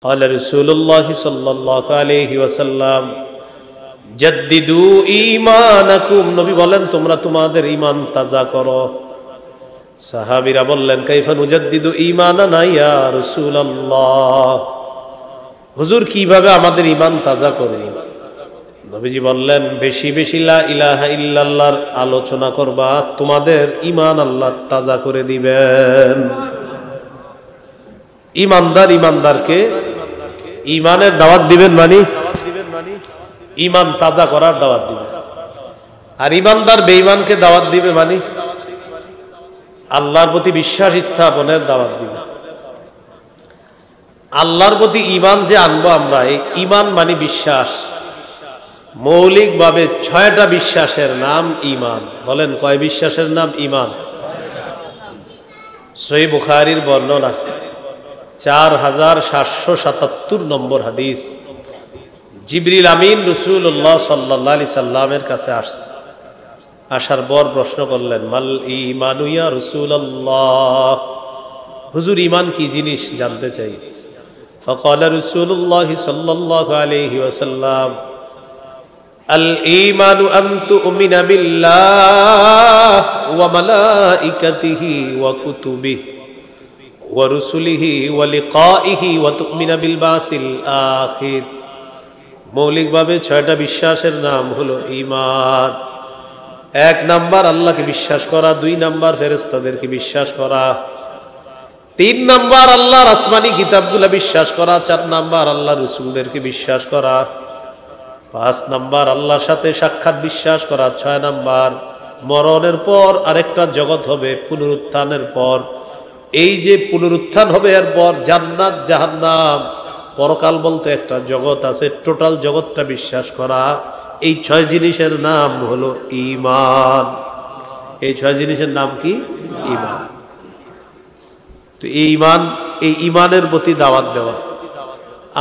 قال رسول الله صلى الله عليه وسلم জাদ্দিদু ঈমানাকুম, নবী বলেন তোমরা তোমাদের ঈমান তাজা করো। সাহাবীরা বললেন কাইফা নুজাদ্দিদু ঈমানানা ইয়া রাসূলুল্লাহ, হুজুর কিভাবে আমাদের ঈমান তাজা করি? নবীজি বললেন বেশি বেশি লা ইলাহা ইল্লাল্লাহর আলোচনা করবা, তোমাদের ঈমান আল্লাহ তাজা করে দিবেন। ঈমানদার ঈমানদারকে ঈমানের দাওয়াত দিবেন, মানে ঈমান তাজা করার দাওয়াত দিবে। আর ঈমানদার বেঈমানকে দাওয়াত দিবে, মানে আল্লাহর প্রতি বিশ্বাস স্থাপনের দাওয়াত দিবে। আল্লাহর প্রতি ঈমান যে আনবো আমরা, এই ঈমান মানে বিশ্বাস। মৌলিকভাবে 6টা বিশ্বাসের নাম ঈমান। বলেন কয় বিশ্বাসের নাম ঈমান? সহিহ বুখারীর বর্ণনা 4777 নম্বর হাদিস। জিবরিল আমিন রাসূলুল্লাহ সাল্লাল্লাহু আলাইহি সাল্লামের কাছে আসার পর প্রশ্ন করলেন মাল ঈমানু ইয়া রাসূলুল্লাহ, হুজুর ঈমান কি জিনিস জানতে চাই। فقال رسول الله صلى الله عليه وسلم الإيمان أن تؤمن بالله وملائكته وكتبه ورسله ولقائه وتؤمن بالبعث الآخر। মৌলিকভাবে 6টা বিশ্বাসের নাম হলো ঈমান। 1 নাম্বার আল্লাহকে বিশ্বাস করা, 2 নাম্বার ফেরেশতাদেরকে বিশ্বাস করা, 3 নাম্বার আল্লাহর আসমানি কিতাবগুলো বিশ্বাস করা, 4 নাম্বার আল্লাহর রাসূলদেরকে বিশ্বাস করা, 5 নাম্বার আল্লাহর সাথে সাক্ষাৎ বিশ্বাস করা, 6 নাম্বার মরণের পর আরেকটা জগৎ হবে, পুনরুত্থানের পর। এই যে পুনরুত্থান হবে এরপর জান্নাত জাহান্নাম, পরকাল বলতে একটা জগৎ আছে, টোটাল জগৎটা বিশ্বাস করা। এই 6 জিনিসের নাম হলো ঈমান। এই 6 জিনিসের নাম কি? ঈমান। তো এই ঈমান, এই ঈমানের প্রতি দাওয়াত দেওয়া।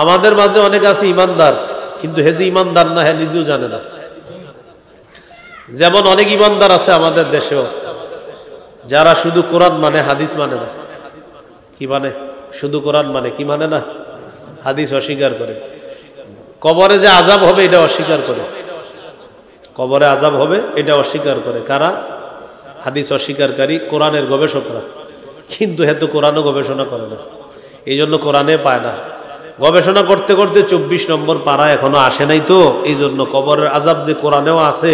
আমাদের মাঝে অনেক আছে ঈমানদার, কিন্তু হে যে ঈমানদার না, হ্যাঁ নিজেও জানে না। যেমন অনেক ঈমানদার আছে আমাদের দেশেও, যারা শুধু কোরআন মানে, হাদিস মানে না। কি মানে? শুধু কোরআন মানে, কি মানে না? হাদিস অস্বীকার করে। কবরে যে আযাব হবে এটা অস্বীকার করে। কবরে আযাব হবে এটা অস্বীকার করে কারা? হাদিস অস্বীকারী কোরআনের গবেষকরা। কিন্তু হেতু কোরআনও গবেষণা করে না, এই জন্য কোরআনে পায় না। গবেষণা করতে করতে 24 নম্বর পারা এখনো আসে নাই, তো এই জন্য কবরের আযাব যে কোরআনেও আছে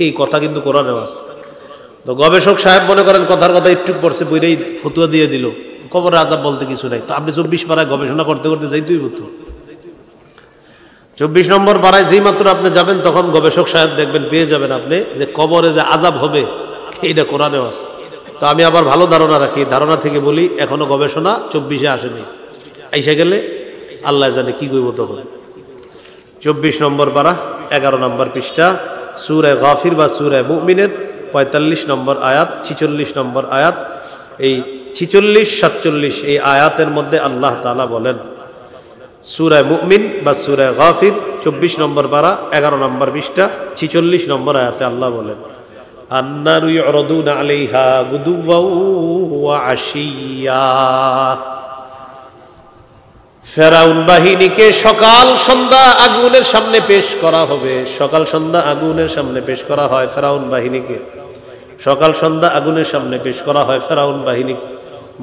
এই কথা কিন্তু কোরআনেও আছে। তো গবেষক সাহেব মনে করেন কথার কথা একটু পড়ছে, বইটাই ফতুয়া দিয়ে দিল কবরের আযাব বলতে কিছু নাই। তো আপনি 24 পারায় গবেষণা করতে করতে যাইতেই হতো। 24 নম্বর পারায় যেই মাত্র আপনি যাবেন তখন গবেষক সাহেব দেখবেন, পেয়ে যাবেন আপনি যে কবরে যে আযাব হবে এইটা কোরআনেও আছে। তো আমি আবার ভালো ধারণা রাখি, ধারণা থেকে বলি এখনো গবেষণা 24-এ আসেনি। আইসা গেলে আল্লাহ জানে কি কইব তখন। 24 নম্বর পারা 11 নম্বর পৃষ্ঠা, সূরা গাফির বা সূরা মুমিনের 45 নম্বর আয়াত, 46 নম্বর আয়াত। এই 46-47 এই আয়াতের মধ্যে আল্লাহ তাআলা বলেন, সূরা মুমিন বা সূরা গাফির 24 নম্বর পারা 11 নম্বর পৃষ্ঠা 46 নম্বর আয়াতে আল্লাহ বলেন আন্নারু ইউরাদুনা আলাইহা গুদুওয়া ওয়া আশিয়া। ফেরাউন বাহিনীকে সকাল সন্ধ্যা আগুনের সামনে পেশ করা হবে। সকাল সন্ধ্যা আগুনের সামনে পেশ করা হয় ফেরাউন বাহিনীকে। সকাল সন্ধ্যা আগুনের সামনে পেশ করা হয় ফেরাউন বাহিনীকে।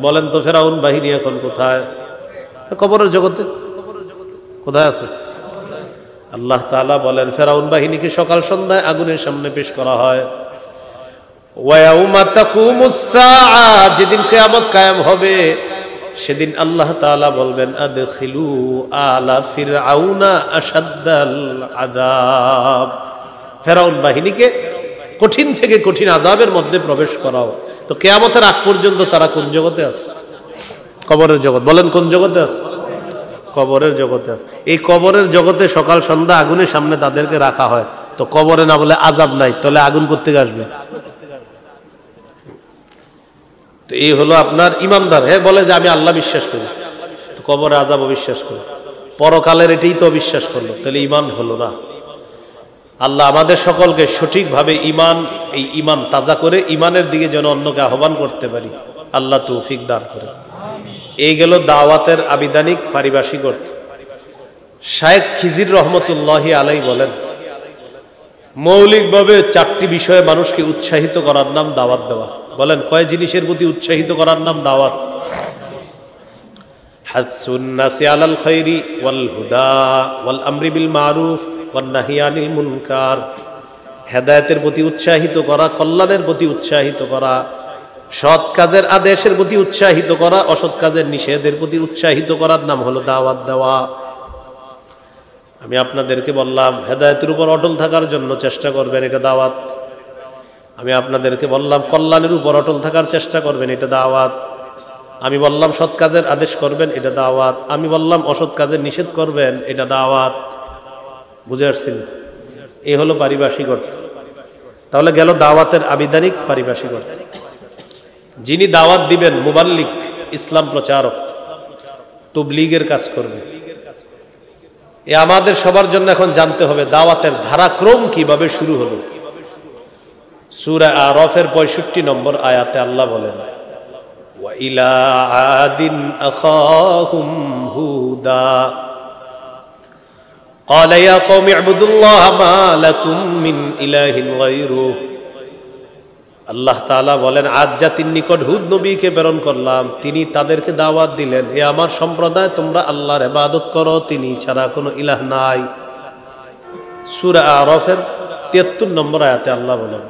বলেন তো ফেরাউন বাহিনী এখন কোথায়? কবরের জগতে। কোথায় আছে? আল্লাহ তাআলা বলেন ফেরাউন বাহিনীকে সকাল সন্ধ্যায় আগুনের সামনে পেশ করা হয়। ওয়ায়াউমা তাকুমুস সাআ, যেদিন কিয়ামত কায়েম হবে সেদিন আল্লাহ তাআলা বলবেন আদখিলু আলা ফিরআউনা আশাদ্দাল আযাব, ফেরাউন বাহিনীকে কঠিন থেকে কঠিন আযাবের মধ্যে প্রবেশ করাও। তো কিয়ামতের আগ পর্যন্ত তারা কোন জগতে আছে? কবরের জগৎ। বলেন কোন জগতে আছে? কবরের জগতে আছে। এই কবরের জগতে সকাল সন্ধ্যা আগুনের সামনে তাদেরকে রাখা হয়। তো কবরে না বলে আযাব নাই, তাহলে আগুন করতে আসবে? তো এই হলো আপনার ইমানদার। হ্যাঁ বলে যে আমি আল্লাহ বিশ্বাস করি, তো কবরে আযাব অবিশ্বাস করি, পরকালের এটাই তো অবিশ্বাস করলো, তাহলে ঈমান হলো না। আল্লাহ আমাদের সকলকে সঠিকভাবে ঈমান, এই ঈমান তাজা করে ঈমানের দিকে যেন অন্যকে আহ্বান করতে পারি। আল্লাহ তৌফিক দান করেন। এই গেল দাওয়াতের আবিধানিক পারিভাষিক অর্থ। শায়েখ খিজির রহমতুল্লাহি আলাই বলেন, মৌলিকভাবে 4টি বিষয়ে মানুষকে উৎসাহিত করার নাম দাওয়াত দেওয়া। বলেন, কয় জিনিসের প্রতি উৎসাহিত করার নাম দাওয়াত? হাসসুন নাসি আলাল খায়রি ওয়াল হুদা ওয়াল আমরি বিল মারুফ ওয়ান নাহি আনিল মুনকার। হেদায়েতের প্রতি উৎসাহিত করা, কল্যাণের প্রতি উৎসাহিত করা, সৎ কাজের আদেশের প্রতি উৎসাহিত করা, অসৎ কাজের নিষেধের প্রতি উৎসাহিত করার নাম হলো দাওয়াত দেওয়া। আমি আপনাদেরকে বললাম হেদায়েতের উপর অটল থাকার জন্য চেষ্টা করবেন, এটা দাওয়াত। আমি আপনাদেরকে বললাম কল্যাণের উপর অটল থাকার চেষ্টা করবেন, এটা দাওয়াত। আমি বললাম সৎ কাজের আদেশ করবেন, এটা দাওয়াত। আমি বললাম অসৎ কাজের নিষেধ করবেন, এটা দাওয়াত। বুঝে আসছেন? এই হলো পারিভাষিক অর্থ। তাহলে গেল দাওয়াতের আবিধানিক পারিভাষিক অর্থ। যিনি দাওয়াত দিবেন মুবাল্লিগ, ইসলাম প্রচারক, তাবলীগের কাজ করবে। এ আমাদের সবার জন্য এখন জানতে হবে দাওয়াতের ধারাক্রম কিভাবে শুরু হলো। সূরা আরাফের 65 নম্বর আয়াতে আল্লাহ বলেন, ওয়া ইলা আদিন আখাহুম হুদা ক্বালা ইয়া কওমি ইবুদুল্লাহ মা লাকুম মিন ইলাহিন গায়রুহু। আল্লাহ তাআলা বলেন, আদ জাতির নিকট হুদ নবীকে প্রেরণ করলাম, তিনি তাদেরকে দাওয়াত দিলেন, হে আমার সম্প্রদায়, তোমরা আল্লাহর ইবাদত করো, তিনি ছাড়া কোনো ইলাহ নাই। সূরা আরাফের 73 নম্বর আয়াতে আল্লাহ বলেন,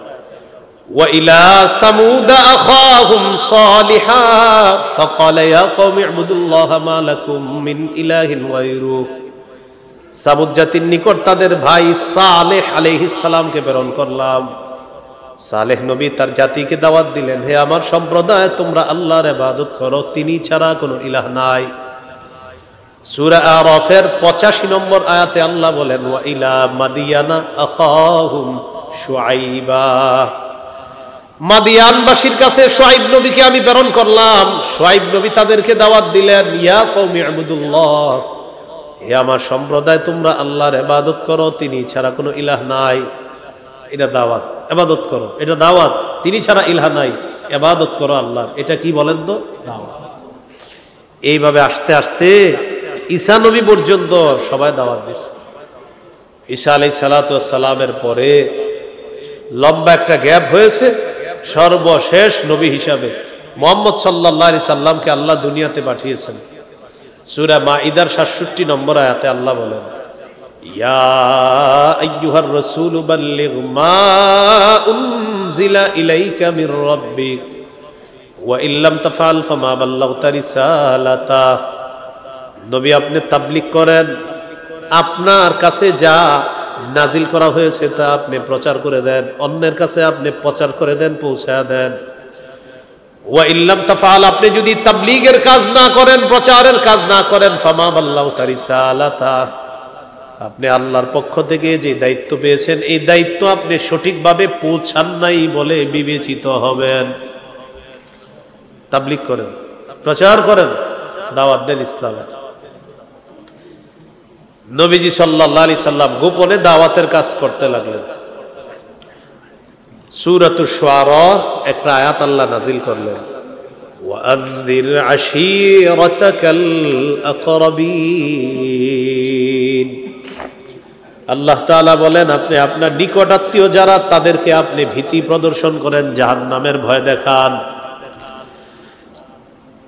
ওয়া ইলা সামুদ আখাহুম সালিহা ফাকালা ইয়া কওমি ইবুদুল্লাহ মা লাকুম মিন ইলাহিন গায়রুহু। সামুদ জাতির নিকট তাদের ভাই সালেহ আলাইহিস সালামকে প্রেরণ করলাম। সালেহ নবী তার জাতিকে দাওয়াত দিলেন, হে আমার সম্প্রদায়, তোমরা আল্লাহর ইবাদত করো, তিনি ছাড়া কোনো ইলাহ নাই। সূরা আরাফের 85 নম্বর আয়াতে আল্লাহ বলেন, ওয়া ইলা মাদিয়ানা আখাহুম শুআইবা। মাদিয়ানবাসীর কাছে শুআইব নবীকে আমি প্রেরণ করলাম। শুআইব নবী তাদেরকে দাওয়াত দিলেন, ইয়া কওমি ইবুদুল্লাহ, হে আমার সম্প্রদায়, তোমরা আল্লাহর ইবাদত করো, তিনি ছাড়া কোনো ইলাহ নাই। এটা দাওয়াত, ইবাদত করো, এটা দাওয়াত। তিনি ছাড়া ইলাহ নাই, ইবাদত করো আল্লাহর। এটা কি বলেন তো? দাওয়াত। এইভাবে আস্তে আস্তে ঈসা নবী পর্যন্ত সবাই দাওয়াত দিচ্ছে। ঈসা আলাইহিস সালাতু ওয়াস সালামের পরে লম্বা একটা গ্যাপ হয়েছে। সর্বশেষ নবী হিসাবে মুহাম্মদ সাল্লাল্লাহু আলাইহি সাল্লামকে আল্লাহ দুনিয়াতে পাঠিয়েছেন। সূরা মাঈদার 67 নম্বর আয়াতে আল্লাহ বলেন, ইয়া আইয়ুহার রাসূলু বাল্লিগ মা উনজিলা ইলাইকা মির রাব্বিক ওয়া ইল্লাম তাফআল ফামা বাল্লাগতা রিসালাতা। নবী, আপনি তাবলীগ করেন, আপনার কাছে যা নাজিল করা হয়েছে তা আপনি প্রচার করে দেন, অন্যের কাছে আপনি প্রচার করে দেন, পৌঁছায়া দেন। ওয়া ইল্লাম তাফআল, আপনি যদি তাবলীগের কাজ না করেন, প্রচারের কাজ না করেন, ফামা বাল্লাগতা রিসালাতা, আপনি আল্লাহর পক্ষ থেকে যে দায়িত্ব পেয়েছেন, এই দায়িত্ব আপনি সঠিকভাবে পৌঁছান নাই বলে বিবেচিত হবেন। তাবলীগ করেন, প্রচার করেন, দাওয়াত দেন ইসলামের। নবীজি সাল্লাল্লাহু আলাইহি সাল্লাম গোপনে দাওয়াতের কাজ করতে লাগলেন। সূরাতুশ শুআরা একটা আয়াত আল্লাহ নাজিল করলেন, ওয়াআযির আশীরাতাকাল আকরাবিন। আল্লাহ তাআলা বলেন, আপনি আপনার নিকট আত্মীয় যারা, তাদেরকে আপনি ভীতি প্রদর্শন করেন, জাহান্নামের ভয় দেখান।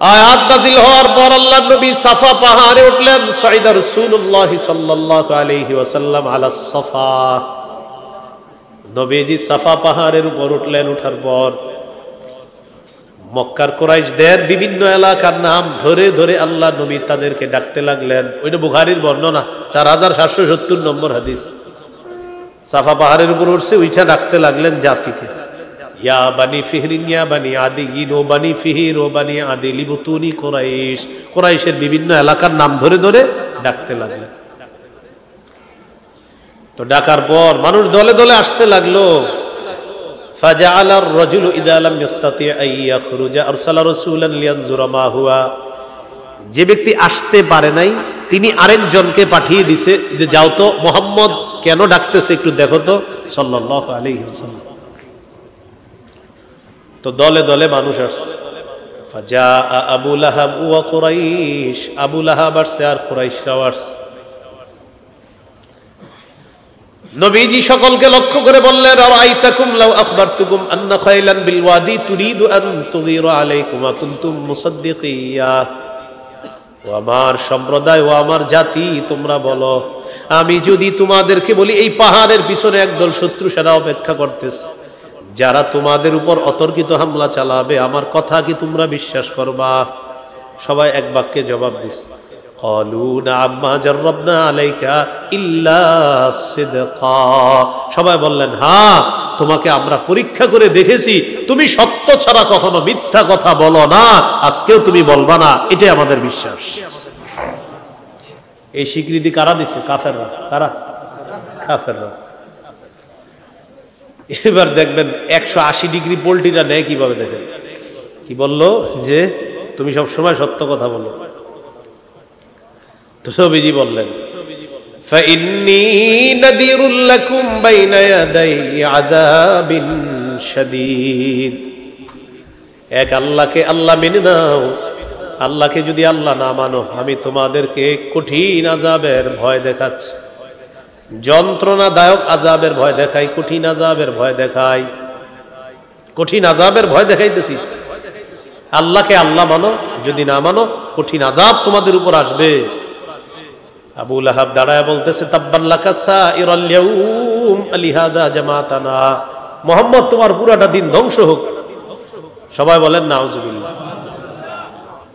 আয়াত নাযিল হওয়ার পর আল্লাহর নবী সাফা পাহাড়ে উঠলেন। সাইদা রাসূলুল্লাহ সাল্লাল্লাহু আলাইহি ওয়াসাল্লাম আলা সাফা। নবীজি সাফা পাহাড়ের উপর উঠলেন। উঠার পর মক্কার কুরাইশদের বিভিন্ন এলাকার নাম ধরে ধরে আল্লাহ নবী তাদেরকে ডাকতে লাগলেন। ওইটা বুখারীর বর্ণনা, 4770 নম্বর হাদিস। সাফা পাহাড়ের উপর উঠছে, ওইটা ডাকতে লাগলেন জাতিকে, ইয়া বানি ফিহরিন ইয়া বানি আদিয়িন ও বানি ফিহির ও বানি আদি লিবুতুনি কুরাইশ। কুরাইশের বিভিন্ন এলাকার নাম ধরে ধরে ডাকতে লাগলেন। তো ডাকার পর মানুষ দলে দলে আসতে লাগলো। ফাজাআলা আর-রাজুলু ইযা লাম ইস্তাতি আন ইয়াখরুজা আরসালা রাসূলান লিয়ানজুরা মা হুয়া। যে ব্যক্তি আসতে পারে নাই, তিনি আরেকজনকে পাঠিয়ে দিছে যে যাও তো, মুহাম্মদ কেন ডাকতেছে একটু দেখো তো, সাল্লাল্লাহু আলাইহি ওয়াসাল্লাম। তো দলে দলে মানুষ আসছে। ফাজাআ আবু লাহাব ওয়া কুরাইশ, আবু লাহাব আসছে আর কুরাইশরাও আসছে। নবীজি সকলকে লক্ষ্য করে বললেন, আরাইতাকুম লাউ আখবারতুকুম আন্না খাইলান বিল ওয়াদি তুরিদু আন তুগীরা আলাইকুম কুনতুম মুসাদ্দিকিয়া। ও আমার সম্প্রদায়, ও আমার জাতি, তোমরা বলো, আমি যদি তোমাদেরকে বলি এই পাহাড়ের পিছনে একদল শত্রু সেনা অপেক্ষা করতেছে, যারা তোমাদের উপর অতর্কিত হামলা চালাবে, আমার কথা কি তোমরা বিশ্বাস করবা? সবাই এক বাক্যে জবাব দিছে, ক্বালু না'আম মা জাররাবনা আলাইকা ইল্লা সিদকা। সবাই বললেন, হ্যাঁ, তোমাকে আমরা পরীক্ষা করে দেখেছি, তুমি সত্য ছাড়া কখনো মিথ্যা কথা বলো না, আজকেও তুমি বলবা না, এটাই আমাদের বিশ্বাস। এই স্বীকৃতি কারা দিছে? কাফেররা। কারা? কাফেররা। এবার দেখবেন 180 ডিগ্রি পোল্টিটা নেয় কিভাবে, দেখেন কি বললো, যে তুমি সব সময় সত্য কথা বলো। তো নবীজি বললেন, ফাইন্নী নাযীরুল লাকুম বাইনা ইয়াদাই আযাবিন শাদীদ। এক আল্লাহকে আল্লাহ মেনে নাও, আল্লাহকে যদি আল্লাহ না মানো, আমি তোমাদেরকে কঠিন আযাবের ভয় দেখাচ্ছি, যন্ত্রণাদায়ক আযাবের ভয় দেখাই, কঠিন আযাবের ভয় দেখাই, কঠিন আযাবের ভয় দেখাইতেছি। আল্লাহকে আল্লাহ মানো, যদি না মানো কঠিন আযাব তোমাদের উপর আসবে। আবু লাহাব দাঁড়ায় বলতেছে, তাব্বান লাকা সাইরাল ইয়াউম আলিহাদা জামাতানা। মুহাম্মদ, তোমার পুরাটা দিন ধ্বংস হোক। সবাই বলেন নাউজুবিল্লাহ।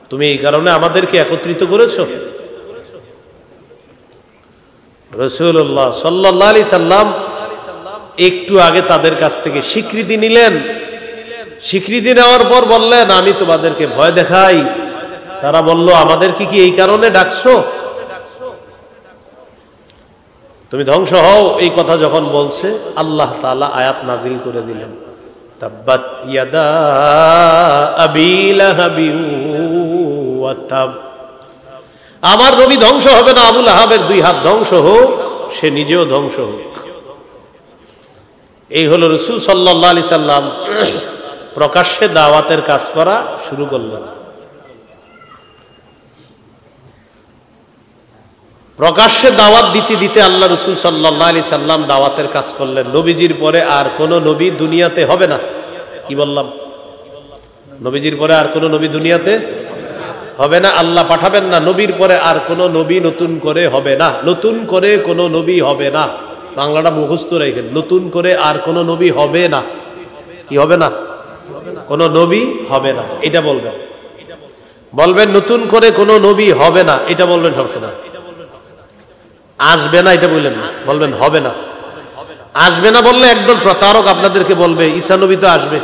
তুমি এই কারণে আমাদেরকে একত্রিত করেছো। রাসূলুল্লাহ সাল্লাল্লাহু আলাইহি সাল্লাম একটু আগে তাদের কাছ থেকে স্বীকৃতি নিলেন। স্বীকৃতি নেওয়ার পর বললেন, আমি তোমাদেরকে ভয় দেখাই। তারা বলল, আমাদেরকে কি এই কারণে ডাকছো? তুমি ধ্বংস হও। এই কথা যখন বলছে, আল্লাহ তাআলা আয়াত নাজিল করে দিলেন, তাব্বাত ইয়াদা আবি লাহাবি ওয়া তাব। আমার নবী ধ্বংস হবে না, আবু লাহাবের দুই হাত ধ্বংস হোক, সে নিজেও ধ্বংস হোক। এই হলো রাসূল সাল্লাল্লাহু আলাইহি সাল্লাম প্রকাশ্যে দাওয়াতের কাজ করা শুরু করলেন। প্রকাশ্যে দাওয়াত দিতে দিতে আল্লাহ রাসূল সাল্লাল্লাহু আলাইহি সাল্লাম দাওয়াতের কাজ করলেন। নবীজির পরে আর কোনো নবী দুনিয়াতে হবে না। কি বললাম? নবীজির পরে আর কোনো নবী দুনিয়াতে হবে না। আল্লাহ পাঠাবেন না। নবীর পরে আর কোনো নবী নতুন করে হবে না। নতুন করে কোনো নবী হবে না। বাংলাটা মুখস্থ রাখেন, নতুন করে আর কোনো নবী হবে না। কি হবে না? কোনো নবী হবে না, এটা বলবেন। বলবেন নতুন করে কোনো নবী হবে না, এটা বলবেন সবসময়। আসবে না এটা বললেন না, বলবেন হবে না। আসবে না বললে একদম প্রতারক আপনাদেরকে বলবে ঈসা নবী তো আসবে।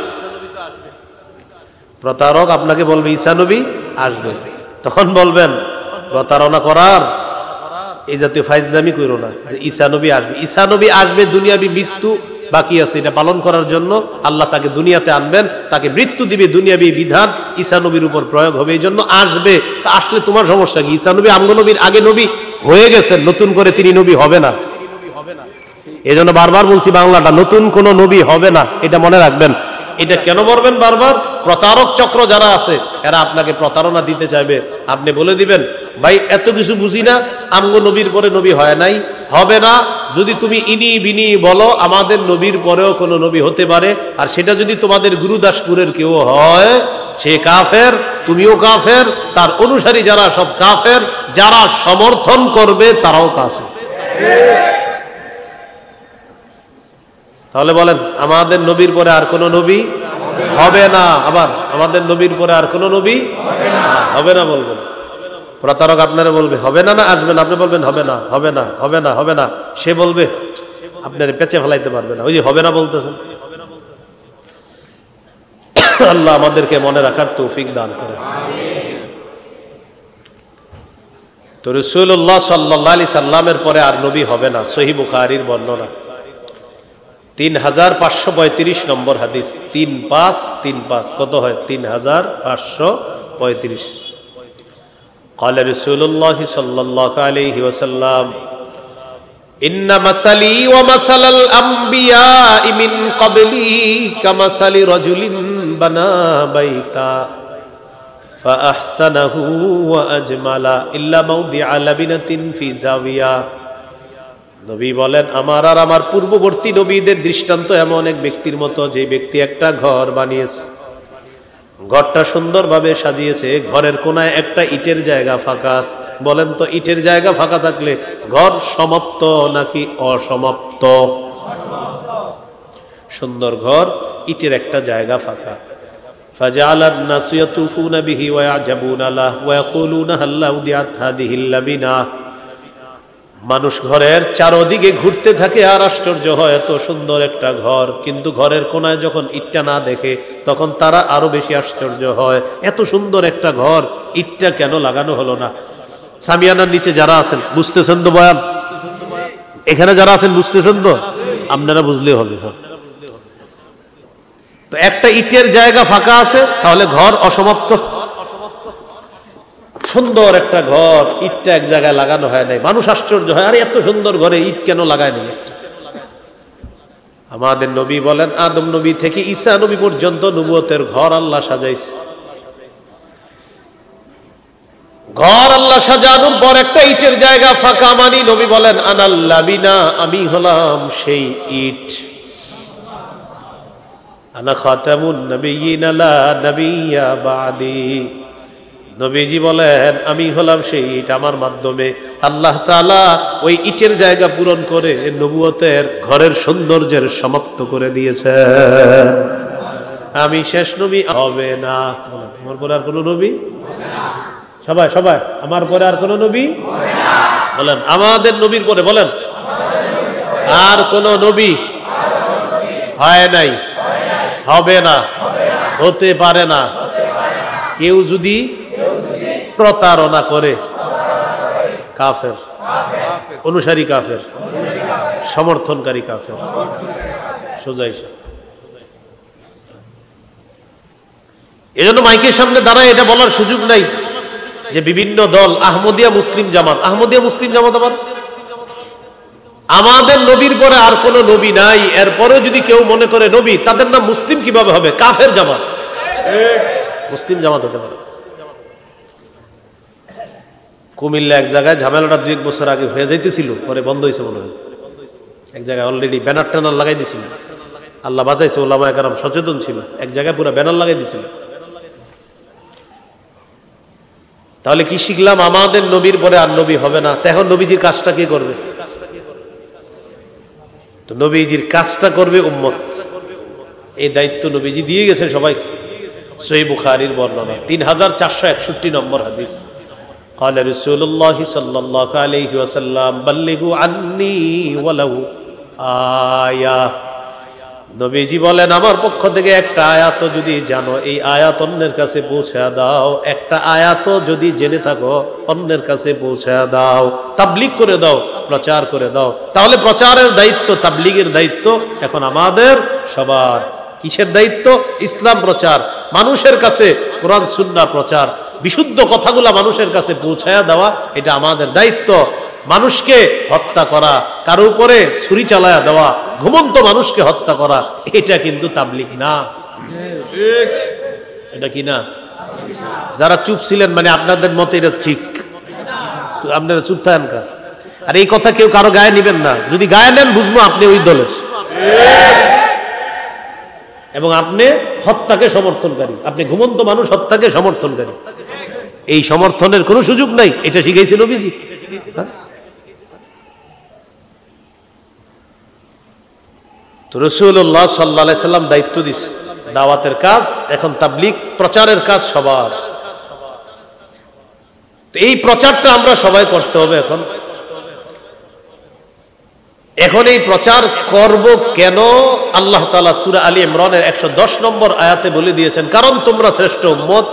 প্রতারক আপনাকে বলবে ঈসা নবী আসবে, তখন বলবেন প্রতারণা করার এই জাতীয় ফাইজলামি করো না, যে ঈসা নবী আসবে। ঈসা নবী আসবে, দুনিয়াবি মৃত্যু বাকি আছে, এটা পালন করার জন্য আল্লাহ তাকে দুনিয়াতে আনবেন, তাকে মৃত্যু দিবে, দুনিয়াবি বিধান ঈসা নবীর উপর প্রয়োগ হবে, এই জন্য আসবে। তা আসলে তোমার সমস্যা কি? ঈসা নবী আমগো নবীর আগে নবী হয়ে গেছেন, নতুন করে তিনি নবী হবে না। এই জন্য বারবার বলছি বাংলাটা, নতুন কোন নবী হবে না, এটা মনে রাখবেন। এটা কেন বলবেন বারবার? প্রতারক চক্র যারা আছে এরা আপনাকে প্রতারণা দিতে চাইবে। আপনি বলে দিবেন, ভাই এত কিছু বুঝি না, আমগো নবীর পরে নবী হয় নাই, হবে না। যদি তুমি ইনি বিনি বলো, আমাদের নবীর পরেও কোনো নবী হতে পারে, আর সেটা যদি তোমাদের গুরুদাসপুরের কেউ হয়, সে কাফের, তুমিও কাফের, তার অনুসারী যারা সব কাফের, যারা সমর্থন করবে তারাও কাফের। তাহলে বলেন, আমাদের নবীর পরে আর কোনো নবী হবে না। আবার আমাদের নবীর পরে আর কোনো নবী হবে না বলবেন। প্রতারক আপনারা বলবে হবে না, না আসবে না, আপনি বলবেন হবে না, হবে না, হবে না, হবে না। সে বলবে আপনার পেঁচে ফেলাইতে পারবে না, ওই যে হবে না বলতেছেন। আল্লাহ আমাদেরকে মনে রাখার তৌফিক দান করে। তো রাসূলুল্লাহ সাল্লাল্লাহু আলাইহি সাল্লামের পরে আর নবী হবে না, সহিহ বুখারীর বর্ণনা 3535 নম্বর হাদিস। 3535 কত হয়? 3535। قال رسول الله صلى الله عليه وسلم إن مثلي ومثل الأنبياء من قبلي كمثل رجل بنى بيتا ফাআহসানাহু ওয়া আজমালা ইল্লা মাউদিআ লাবিনাতিন ফি জাওিয়া। নবী বলেন, আমার আর আমার পূর্ববর্তী নবীদের দৃষ্টান্ত এমন এক ব্যক্তির মতো, যে ব্যক্তি একটা ঘর বানিয়েছে, ঘরটা সুন্দরভাবে সাজিয়েছে, ঘরের কোনায় একটা ইটের জায়গা ফাঁকা আছে। বলেন তো, ইটের জায়গা ফাঁকা থাকলে ঘর সমাপ্ত নাকি অসমাপ্ত? সুন্দর ঘর, ইটের একটা জায়গা ফাঁকা। ফাজাআলান নাসু ইয়াতুফুনা বিহি ওয়া ইয়াজাবুনা লাহু ওয়া ইয়াকুলুনা হাল্লা উদিয়াত হাদিহিল লাবিনা। মানুষ ঘরের চারদিকে ঘুরতে থাকে আর আশ্চর্য হয়, এত সুন্দর একটা ঘর, কিন্তু ঘরের কোনায় যখন ইটটা না দেখে তখন তারা আরো বেশি আশ্চর্য হয়, এত সুন্দর একটা ঘর, ইটটা কেন লাগানো হলো না? সামিয়ানার নিচে যারা আছেন বুঝতেছেন তো বয়ান? এখানে যারা আছেন বুঝতেছেন তো? আপনারা বুঝলে হবে। তো একটা ইটের জায়গা ফাঁকা আছে, তাহলে ঘর অসমাপ্ত। সুন্দর একটা ঘর, ইটটা এক জায়গায় লাগানো হয় নাই, মানুষ আশ্চর্য হয়, আরে এত সুন্দর ঘরে ইট কেন লাগায় নাই? আমাদের নবী বলেন, আদম নবী থেকে ঈসা নবী পর্যন্ত নবুয়তের ঘর আল্লাহ সাজাইছে। ঘর আল্লাহ সাজানোর পর একটা ইটের জায়গা ফাঁকা, মানি নবী বলেন, আনাল লাবিনা, আমি হলাম সেই ইট। আনা খাতামুন নবিয়্যিন লা নবিয়্যা বাদি। নবীজি বলেন, আমি হলাম সেই ইট, আমার মাধ্যমে আল্লাহ তাআলা ওই ইটের জায়গা পূরণ করে নবুয়তের ঘরের সৌন্দর্যের সমাপ্ত করে দিয়েছে। আমি শেষ নবী হবে না, আমার পরে আর কোনো নবী সবাই সবাই আমার পরে আর কোনো নবী বলেন, আমাদের নবীর পরে বলেন আর কোন নবী হয় নাই, হবে না, হতে পারে না। কেউ যদি প্রতারণা করে কাফের, অনুসারী কাফের, সমর্থনকারী কাফের, সোজাই। এজন্য মাইকের সামনে দাঁড়ায় এটা বলার সুযোগ নাই যে বিভিন্ন দল, আহমদিয়া মুসলিম জামাত, আহমদিয়া মুসলিম জামাত আমাদের নবীর পরে আর কোন নবী নাই, এরপরে যদি কেউ মনে করে নবী, তাদের নাম মুসলিম কিভাবে হবে? কাফের জামাত। মুসলিম জামাত হতে পারে। কুমিল্লা এক জায়গায় ঝামেলাটা 2-1 বছর আগে হয়ে যাইতেছিল, পরে বন্ধ হয়েছে মনে হয়। এক জায়গায় অলরেডি ব্যানার ট্যানার লাগাই দিয়েছিল, আল্লাহ বাঁচাইছে, ওলামায়ে কেরাম সচেতন ছিল, এক জায়গায় পুরো ব্যানার লাগাই দিয়েছিল। তাহলে কি শিখলাম? আমাদের নবীর পরে আর নবী হবে না। এখন নবীজির কাজটা কে করবে? তো নবীজির কাজটা করবে উম্মত। এই দায়িত্ব নবীজি দিয়ে গেছেন সবাইকে। সহিহ বুখারীর বর্ণনা 3461 নম্বর হাদিস। قال رسول الله صلى الله عليه وسلم بلغوا عني ولو آية। নবীজি বলেন, আমার পক্ষ থেকে একটা আয়াত যদি জানো, এই আয়াত অন্যের কাছে পৌঁছে দাও। একটা আয়াত যদি জেনে থাকো, অন্যের কাছে পৌঁছে দাও, তাবলীগ করে দাও, প্রচার করে দাও। তাহলে প্রচারের দায়িত্ব, তাবলীগের দায়িত্ব এখন আমাদের সবার। কিসের দায়িত্ব? ইসলাম প্রচার, মানুষের কাছে কোরআন সুন্নাহ প্রচার, বিশুদ্ধ কথাগুলো মানুষের কাছে পৌঁছায়া দেওয়া, এটা আমাদের দায়িত্ব। মানুষকে হত্যা করা, কারো উপরে ছুরি চালায়া দেওয়া, ঘুমন্ত মানুষকে হত্যা করা, এটা কিন্তু তাবলীগ না। এটা কি না? যারা চুপ ছিলেন, মানে আপনাদের মতে এটা ঠিক, আপনারা চুপ থাকেন কা? আর এই কথা কেউ কারো গায়ে নিবেন না। যদি গায়ে নেন, বুঝবো আপনি ওই দলের, এবং আপনি হত্যাকে সমর্থনকারী, আপনি ঘুমন্ত মানুষ হত্যাকে সমর্থনকারী। এই সমর্থনের কোনো সুযোগ নাই। এটা শিখাইছে নবীজি। তো রাসূলুল্লাহ সাল্লাল্লাহু আলাইহি সাল্লাম দায়িত্ব দিছে, দাওয়াতের কাজ, এখন তাবলীগ প্রচারের কাজ সবার। তো এই প্রচারটা আমরা সবাই করতে হবে। এখন এই প্রচার করব কেন? আল্লাহ তাআলা সূরা আলী ইমরানের 110 নম্বর আয়াতে বলে দিয়েছেন, কারণ তোমরা শ্রেষ্ঠ উম্মত,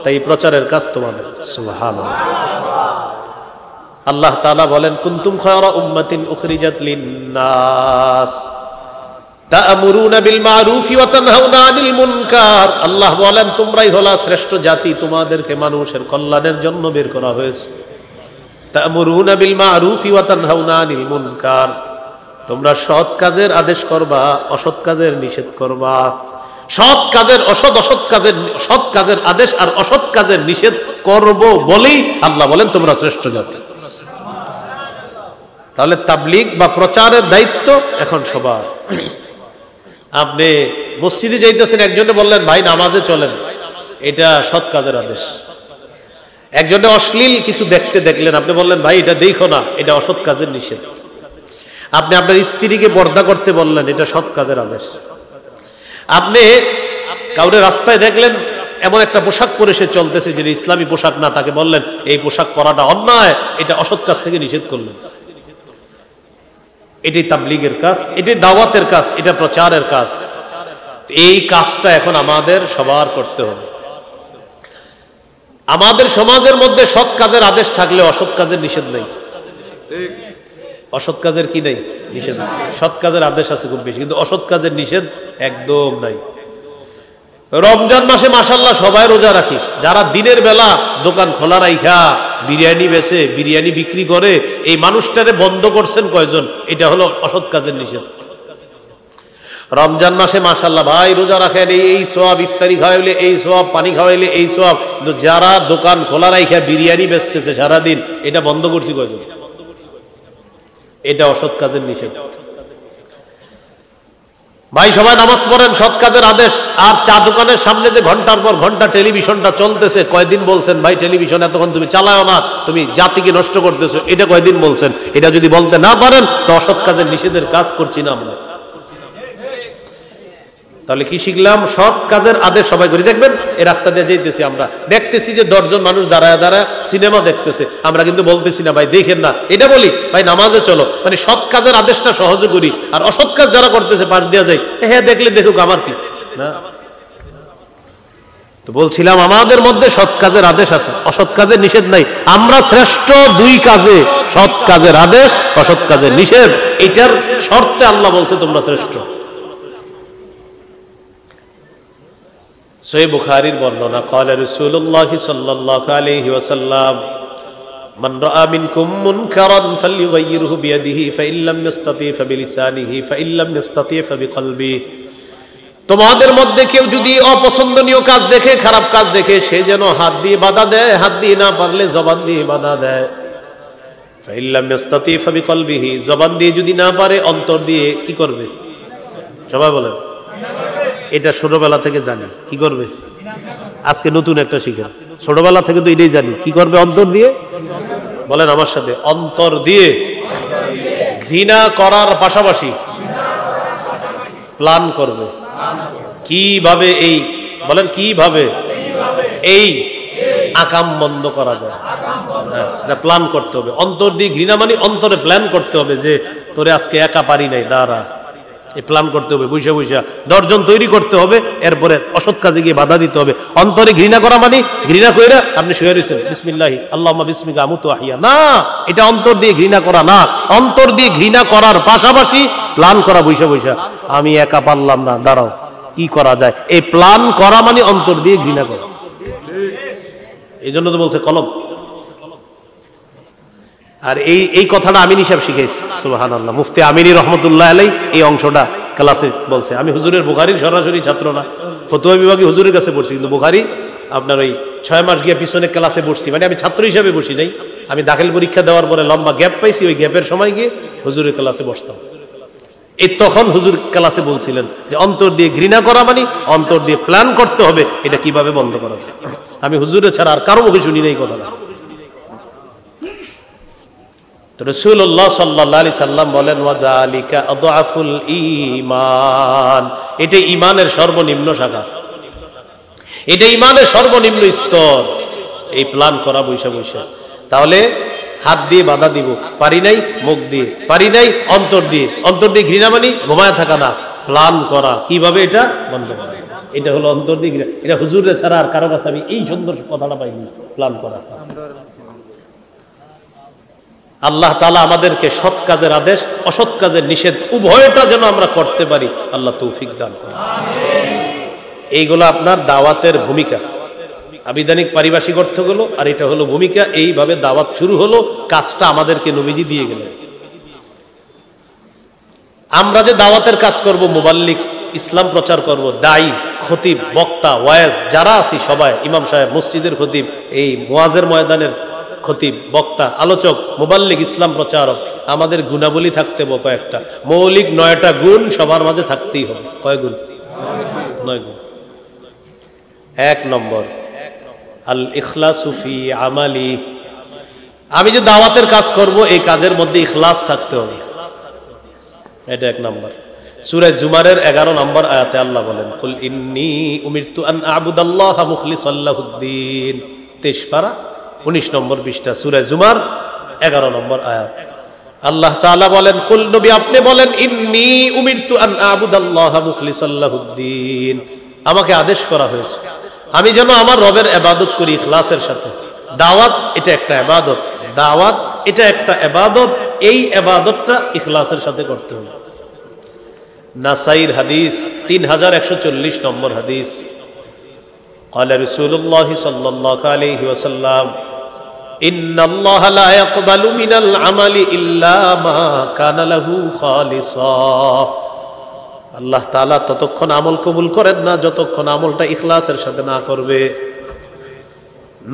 তাই প্রচারের কাজ তোমাদের। সুবহানাল্লাহ। আল্লাহ তাআলা বলেন, কুনতুম খায়রা উম্মাতিন উখরিজাত লিন-নাস তা'মুরুনা বিল মা'রুফি ওয়া তানহাউনা আনিল মুনকার। আল্লাহ বলেন, তোমরাই হলা শ্রেষ্ঠ জাতি, তোমাদেরকে মানুষের কল্যাণের জন্য বের করা হয়েছে। তা'মুরুনা বিল মা'রুফি ওয়া তানহাউনা আনিল মুনকার, তোমরা সৎ কাজের আদেশ করবা, অসৎ কাজের নিষেধ করবা। সৎ কাজের, অসৎ কাজের, সৎ কাজের আদেশ আর অসৎ কাজের নিষেধ করব বলেই আল্লাহ বলেন তোমরা শ্রেষ্ঠ জাতি। তাহলে তাবলীগ বা প্রচারের দায়িত্ব এখন সবার। আপনি মসজিদে যাইতেছেন, একজনে বললেন ভাই নামাজে চলেন, এটা সৎ কাজের আদেশ। একজনে অশ্লীল কিছু দেখতে দেখলেন, আপনি বললেন ভাই এটা দেখো না, এটা অসৎ কাজের নিষেধ। আপনি আপনার স্ত্রীকে পর্দা করতে বললেন, এটা সৎ কাজের আদেশ। আপনি কাউরে রাস্তায় দেখলেন এমন একটা পোশাক পরে সে চলতেছে যেটা ইসলামী পোশাক না, তাকে বললেন এই পোশাক পরাটা অন্যায়, এটা অসৎ কাজ থেকে নিষেধ করলেন। এটাই তাবলীগের কাজ, এটাই দাওয়াতের কাজ, এটা প্রচারের কাজ। এই কাজটা এখন আমাদের সবার করতে হবে। আমাদের সমাজের মধ্যে সৎ কাজের আদেশ থাকলে অসৎ কাজের নিষেধ নেই। অসৎ কাজের কি নেই? নিষেধ। সৎ কাজের আদেশ আছে খুব বেশি, কিন্তু অসৎ কাজের নিষেধ একদম নাই। রমজান মাসে মাশাআল্লাহ সবাই রোজা রাখি, যারা দিনের বেলা দোকান খোলা রাইখা বিরিয়ানি বেচে, বিরিয়ানি বিক্রি করে, এই মানুষটারে বন্ধ করছেন কয়জন? এটা হলো অসৎ কাজের নিষেধ। রমজান মাসে মাশাআল্লাহ ভাই রোজা রাখেন, এই সওয়াব, ইফতারি খাওয়াইলে এই সওয়াব, পানি খাওয়াইলে এই সওয়াব, কিন্তু যারা দোকান খোলা রাইখা বিরিয়ানি বেচতেছে সারাদিন, এটা বন্ধ করছি কয়জন? এটা অসৎ কাজের নিষেধ। ভাই সবাই নামাজ পড়েন, সৎ কাজের আদেশ। আর চা দোকানের সামনে যে ঘন্টার পর ঘন্টা টেলিভিশনটা চলতেছে, কয়দিন বলছেন ভাই টেলিভিশন এতক্ষণ তুমি চালাও না, তুমি জাতিকে নষ্ট করতেছো, এটা কয়দিন বলছেন? এটা যদি বলতে না পারেন তো অসৎ কাজের নিষেধের কাজ করছি না আমরা। তাহলে কি শিখলাম? সৎ কাজের আদেশ সবাই করি। দেখবেন এই রাস্তা দিয়ে যাইতেছি, আমরা দেখতেছি যে 10 জন মানুষ দাঁড়ায় দাঁড়ায় সিনেমা দেখতেছে, আমরা কিন্তু বলতেছি না ভাই দেখেন না, এটা বলি ভাই নামাজে চলো। মানে সৎ কাজের আদেশটা সহজে করি, আর অসৎ কাজ যারা করতেছে পাশ দেওয়া যায়, হ্যাঁ দেখলে দেখুক আমার কি না। তো বলছিলাম আমাদের মধ্যে সৎ কাজের আদেশ আছে, অসৎ কাজের নিষেধ নাই। আমরা শ্রেষ্ঠ দুই কাজে, সৎ কাজের আদেশ, অসৎ কাজের নিষেধ, এটার শর্তে আল্লাহ বলছে তোমরা শ্রেষ্ঠ। সহিহ বুখারীর বর্ণনা, ক্বালা রাসূলুল্লাহ সাল্লাল্লাহু আলাইহি ওয়াসাল্লাম, মান রাআ মিনকুম মুনকারান ফালইয়ুগাইয়িরহু বিয়াদিহি ফাইন লাম ইসতাতি ফাবিলিসানিহি ফাইন লাম ইসতাতি ফাবিকলবিহি। তোমাদের মধ্যে কেউ যদি অপছন্দনীয় কাজ দেখে, খারাপ কাজ দেখে, সে যেন হাত দিয়ে বাধা দেয়, হাত দিয়ে না পারলে জবান দিয়ে বাধা দেয়। ফাইন লাম ইসতাতি ফাবিকলবিহি, জবান দিয়ে যদি না পারে অন্তর দিয়ে কি করবে? সবাই বলেন। এটা ছোটবেলা থেকে জানি, কি করবে? আজকে নতুন একটা শিখেন, ছোটবেলা থেকে তো এটাই জানি, কি করবে? অন্তর দিয়ে। বলেন আমার সাথে, অন্তর দিয়ে ঘৃণা করার পাশাপাশি প্ল্যান করবে কিভাবে এই, বলেন কিভাবে এই আকাম বন্ধ করা যায়। হ্যাঁ, প্ল্যান করতে হবে। অন্তর দিয়ে ঘৃণা মানে অন্তরে প্ল্যান করতে হবে যে তোরে আজকে একা পারি নাই, দাঁড়া, এই প্ল্যান করতে হবে। বৈশা বৈশা 10 জন তৈরি করতে হবে, এরপরে অসৎ কাজে গিয়ে বাধা দিতে হবে। অন্তরে ঘৃণা করা মানে ঘৃণা কইরা আপনি শুয়ে রয়েছেন, বিসমিল্লাহি আল্লাহুম্মা বিসমিকা আমুতু আহিয়া, না, এটা অন্তর দিয়ে ঘৃণা করা না। অন্তর দিয়ে ঘৃণা করার পাশাপাশি প্ল্যান করা, বৈশা বৈশা আমি একা পারলাম না, দাঁড়াও কি করা যায়। এই প্ল্যান করা মানে অন্তর দিয়ে ঘৃণা করা। এই জন্য তো বলছে কলব। আর এই কথাটা আমিন হিসাব শিখেছি, সুবহানাল্লাহ। মুফতি আমিনী রহমতুল্লাহ আলাইহি এই অংশটা ক্লাসে বলছে। আমি হুজুরের বুখারীর সরাসরি ছাত্র না, ফতোয়া বিভাগে হুজুরের কাছে পড়ছি, কিন্তু বুখারী আপনার ওই 6 মাস গিয়ে পিছনে ক্লাসে বসছি, মানে আমি ছাত্র হিসাবে বসি নাই, আমি দাখিল পরীক্ষা দেওয়ার পরে লম্বা গ্যাপ পাইছি, ওই গ্যাপের সময় গিয়ে হুজুরের ক্লাসে বসতাম। এই তখন হুজুর ক্লাসে বলছিলেন যে অন্তর দিয়ে ঘৃণা করা মানে অন্তর দিয়ে প্ল্যান করতে হবে এটা কিভাবে বন্ধ করা যায়। আমি হুজুরের ছাড়া আর কারো মুখে শুনি না এই কথাটা। তো রাসূলুল্লাহ সাল্লাল্লাহু আলাইহি সাল্লাম বলেন, ওয়াযালিকা আদআফুল ঈমান, এটা ঈমানের সর্বনিম্ন শাখা, এটা ঈমানের সর্বনিম্ন স্তর, এই প্ল্যান করা বৈশা বৈশা। তাহলে হাত দিয়ে বাধা দিব, পারি নাই, মুখ দিয়ে পারি নাই, অন্তর দিয়ে। অন্তর দিয়ে ঘৃণা মানে ঘুমায় থাকা না, প্ল্যান করা কিভাবে এটা বন্ধ করা। এটা হলো অন্তর দিয়ে ঘৃণা। এটা হুজুরের ছাড়া আর কারো কাছে আমি এই সুন্দর কথাটা পাইনি, প্ল্যান করা। আল্লাহ তাআলা আমাদেরকে সৎ কাজের আদেশ, অসৎ কাজের নিষেধ উভয়টা যেন আমরা করতে পারি, আল্লাহ তৌফিক দান করুন। এইগুলো আপনার দাওয়াতের ভূমিকা, আবিধানিক পারিভাষিক অর্থগুলো, আর এটা হলো ভূমিকা। এইভাবে দাওয়াত শুরু হলো, কাজটা আমাদেরকে নবীজি দিয়ে গেলেন। আমরা যে দাওয়াতের কাজ করব, মুবাল্লিগ ইসলাম প্রচার করব, দায়ী, খতিব, বক্তা, ওয়াজ যারা আছি সবাই, ইমাম সাহেব, মসজিদের খতিব, এই ওয়াজের ময়দানের খতিব, বক্তা, আলোচক, মুবাল্লিগ, ইসলাম প্রচারক, আমাদের গুণাবলী থাকতে হবে কয়েকটা, মৌলিক 9টা গুণ সবার মাঝে থাকতেই হবে। কয় গুণ? 9 গুণ। 1 নম্বর আল ইখলাসু ফি আমালি, আমি যে দাওয়াতের কাজ করব এই কাজের মধ্যে ইখলাস থাকতে হবে, এটা 1 নম্বর। সূরা জুমারের 11 নম্বর আয়াতে আল্লাহ বলেন, কুল ইন্নী উমিরতু আন আ'বুদাল্লাহা মুখলিসাল লাহুদ্দিন, 23 পারা 19 নম্বর পৃষ্ঠা, সূরা জুমার 11 নম্বর আয়াত। আল্লাহ তাআলা বলেন, কুল নবী আপনি বলেন, ইন্নী উমিরতু আন আ'বুদাল্লাহা মুখলিসাল লাহুদ্দিন, আমাকে আদেশ করা হয়েছে আমি যেন আমার রবের ইবাদত করি ইখলাসের সাথে। দাওয়াত এটা একটা ইবাদত, দাওয়াত এটা একটা ইবাদত, এই ইবাদতটা ইখলাসের সাথে করতে হবে। নাসাইর হাদিস 3140 নম্বর হাদিস, قال رسول الله صلى الله عليه وسلم إن الله لا يقبل من العمل إلا ما كان له خالصا, আল্লাহ তাআলা ততক্ষণ আমল কবুল করেন না যতক্ষণ আমলটা ইখলাসের সাথে না করবে।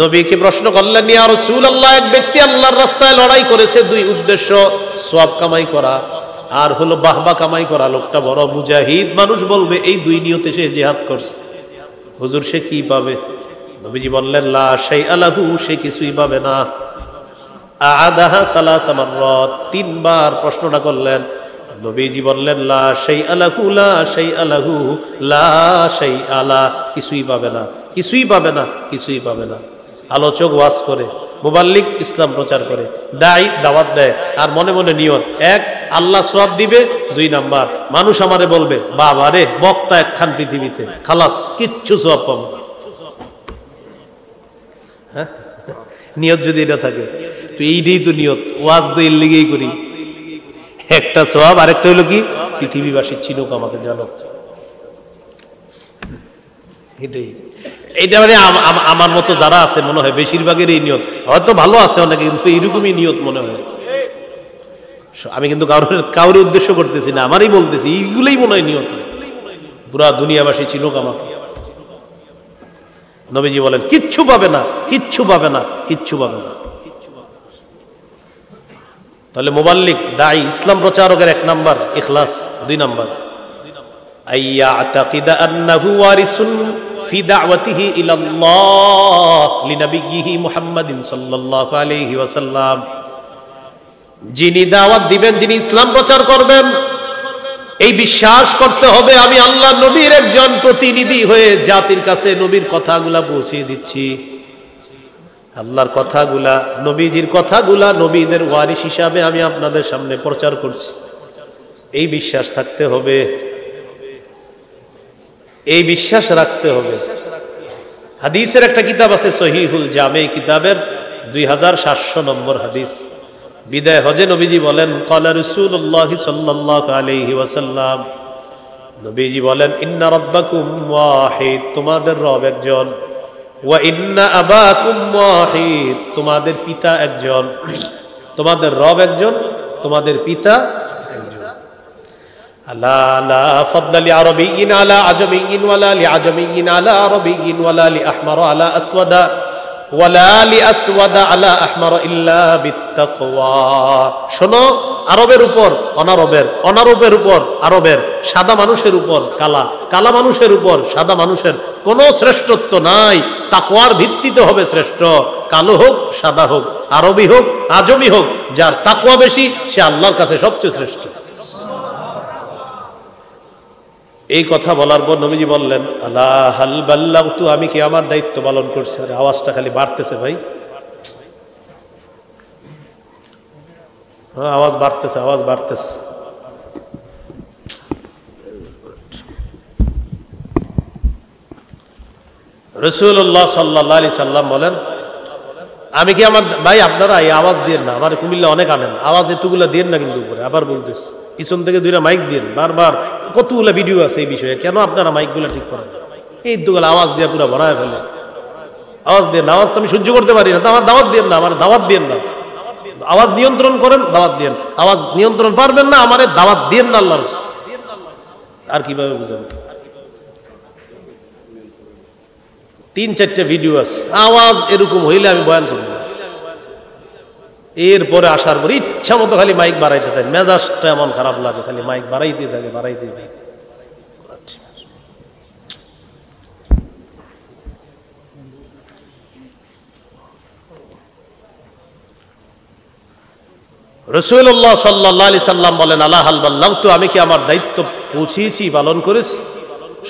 নবীকে প্রশ্ন করলেন, ইয়া রাসূলুল্লাহ, এক ব্যক্তি আল্লাহর রাস্তায় লড়াই করেছে, 2 উদ্দেশ্য, সওয়াব কামাই করা আর হলো বাহবা কামাই করা, লোকটা বড় মুজাহিদ, মানুষ বলবে এই 2 নিয়তে সে জিহাদ করছে। হুজুর সে কি পাবে? নবীজি বললেন, লা শাইআ লাহু, সে কিছুই পাবে না। আ'আদাহা সালাসা মাররাত, 3 বার প্রশ্নটা করলেন। নবীজি বললেন, লা শাইআ লাহু, লা শাইআ লাহু, লা শাইআ লা, কিছুই পাবে না, কিছুই পাবে না, কিছুই পাবে না। আলোচক ওয়াজ করে, মুবাল্লিগ ইসলাম প্রচার করে, দায়ী দাওয়াত দেয়, আর মনে মনে নিয়ত, 1 আল্লাহ সওয়াব দিবে, 2 নাম্বার মানুষ আমারে বলবে বাবা রে বক্তা একখান পৃথিবীতে, খালাস, কিচ্ছু সওয়াব পাবো না। হ্যাঁ, নিয়ত যদি এটা থাকে তো এইটাই তো নিয়ত, ওয়াজ তো এর লিগেই করি, একটা সওয়াব, আরেকটা হলো কি পৃথিবীবাসী চিনুক আমাকে, জানুক, এটাই। এইটা মানে আমার মতো যারা আছে মনে হয় বেশিরভাগের এই নিয়ত, হয়তো ভালো আছে অনেকে, কিন্তু এইরকমই নিয়ত মনে হয়। আমি কিন্তু কাউরে উদ্দেশ্য করতেছি না, আমারই বলতেছি, এইগুলোই মনে হয় নিয়ত, পুরা দুনিয়াবাসী চিনুক আমাকে। নবীজি বলেন, কিচ্ছু পাবে না, কিচ্ছু পাবে না, কিচ্ছু পাবে না। তাহলে মুবাল্লিগ, দায়ী, ইসলাম প্রচারকের 1 নাম্বার ইখলাস, 2 নাম্বার আইয়া আতাকিদা আন্নাহু ওয়ারিসুন ফি দাওয়াতিহি ইলাল্লাহ লিনাবিয়িহি মুহাম্মাদিন সাল্লাল্লাহু আলাইহি ওয়াসাল্লাম, যিনি দাওয়াত দিবেন, যিনি ইসলাম প্রচার করবেন, এই বিশ্বাস করতে হবে আমি আল্লাহ নবীর একজন প্রতিনিধি হয়ে জাতির কাছে নবীর কথাগুলা পৌঁছে দিচ্ছি, আল্লাহর কথাগুলা, নবীজির কথাগুলা, নবীদের ওয়ারিস হিসাবে আমি আপনাদের সামনে প্রচার করছি, এই বিশ্বাস থাকতে হবে, এই বিশ্বাস রাখতে হবে। হাদিসের একটা কিতাব আছে সহিহুল জামে, কিতাবের 2700 নম্বর হাদিস। বিদায় হজে নবীজি বলেন, ক্বালা রাসূলুল্লাহ সাল্লাল্লাহু আলাইহি ওয়াসাল্লাম, নবীজি বলেন, ইন্না রাব্বাকুম ওয়াহিদ, তোমাদের রব একজন, ওয়া ইন্না আবাকুম ওয়াহিদ, তোমাদের পিতা একজন, তোমাদের রব একজন, তোমাদের পিতা একজন। আলা লা ফাদলা লি আরাবিয়্যিন আলা আজমিয়্যিন ওয়ালা লি আজমিয়্যিন আলা আরাবিয়্যিন ওয়ালা লি আহমার আলা আসওয়াদা ওয়ালা লি আসওয়াদা আলা আহমার ইল্লা বিত্তাকওয়া। শোনো, আরবের উপর অনারবের, অনারবের উপর আরবের, সাদা মানুষের উপর কালা, কালা মানুষের উপর সাদা মানুষের কোনো শ্রেষ্ঠত্ব নাই, তাকওয়ার ভিত্তিতে হবে শ্রেষ্ঠ। কালো হোক, সাদা হোক, আরবি হোক, আজমি হোক, যার তাকওয়া বেশি সে আল্লাহর কাছে সবচেয়ে শ্রেষ্ঠ। এই কথা বলার পর নবীজি বললেন, আলা হাল বাল্লাগতু, আমি কি আমার দায়িত্ব পালন করছি? আরে আওয়াজটা খালি বাড়তেছে ভাই, আওয়াজ বাড়তেছে, আওয়াজ বাড়তেছে। রাসূলুল্লাহ সাল্লাল্লাহু আলাইহি সাল্লাম বলেন, আমি কি আমার, ভাই আপনারা এই আওয়াজ দিয়েন না, আমার কুমিল্লা অনেক আনেন, আওয়াজ এতগুলা দিয়েন না কিন্তু উপরে। আবার বলতেছি, পিছন থেকে 2টা মাইক দিয়েন, বারবার কতগুলা ভিডিও আছে এই বিষয়ে, কেন আপনারা মাইকগুলা ঠিক করেন? এই দুগুলা আওয়াজ দিয়ে পুরো ভরায় ফেলে, আওয়াজ দেন না, আওয়াজ তো আমি সহ্য করতে পারি না, তো আমার দাওয়াত দিয়েন না, আমার দাওয়াত দিয়েন না, আওয়াজ নিয়ন্ত্রণ করেন, দাওয়াত দিয়েন, আওয়াজ নিয়ন্ত্রণ পারবেন না, আমারে দাওয়াত দিয়েন না আল্লাহর রাস্তায়। আর কিভাবে বুঝাবো? 3-4টা ভিডিও আছে, আওয়াজ এরকম হইলে আমি বয়ান করবো না। এরপরে আসার পর ইচ্ছা মতো খালি মাইক বাড়াইতে থাকে, মেজাজটা এমন খারাপ লাগে, খালি মাইক বাড়াইতে থাকে। রাসূলুল্লাহ সাল্লাল্লাহু আলাইহি সাল্লাম বলেন, আলা হাল বাল্লাগতু, আমি কি আমার দায়িত্ব পৌঁছিয়েছি, পালন করেছি?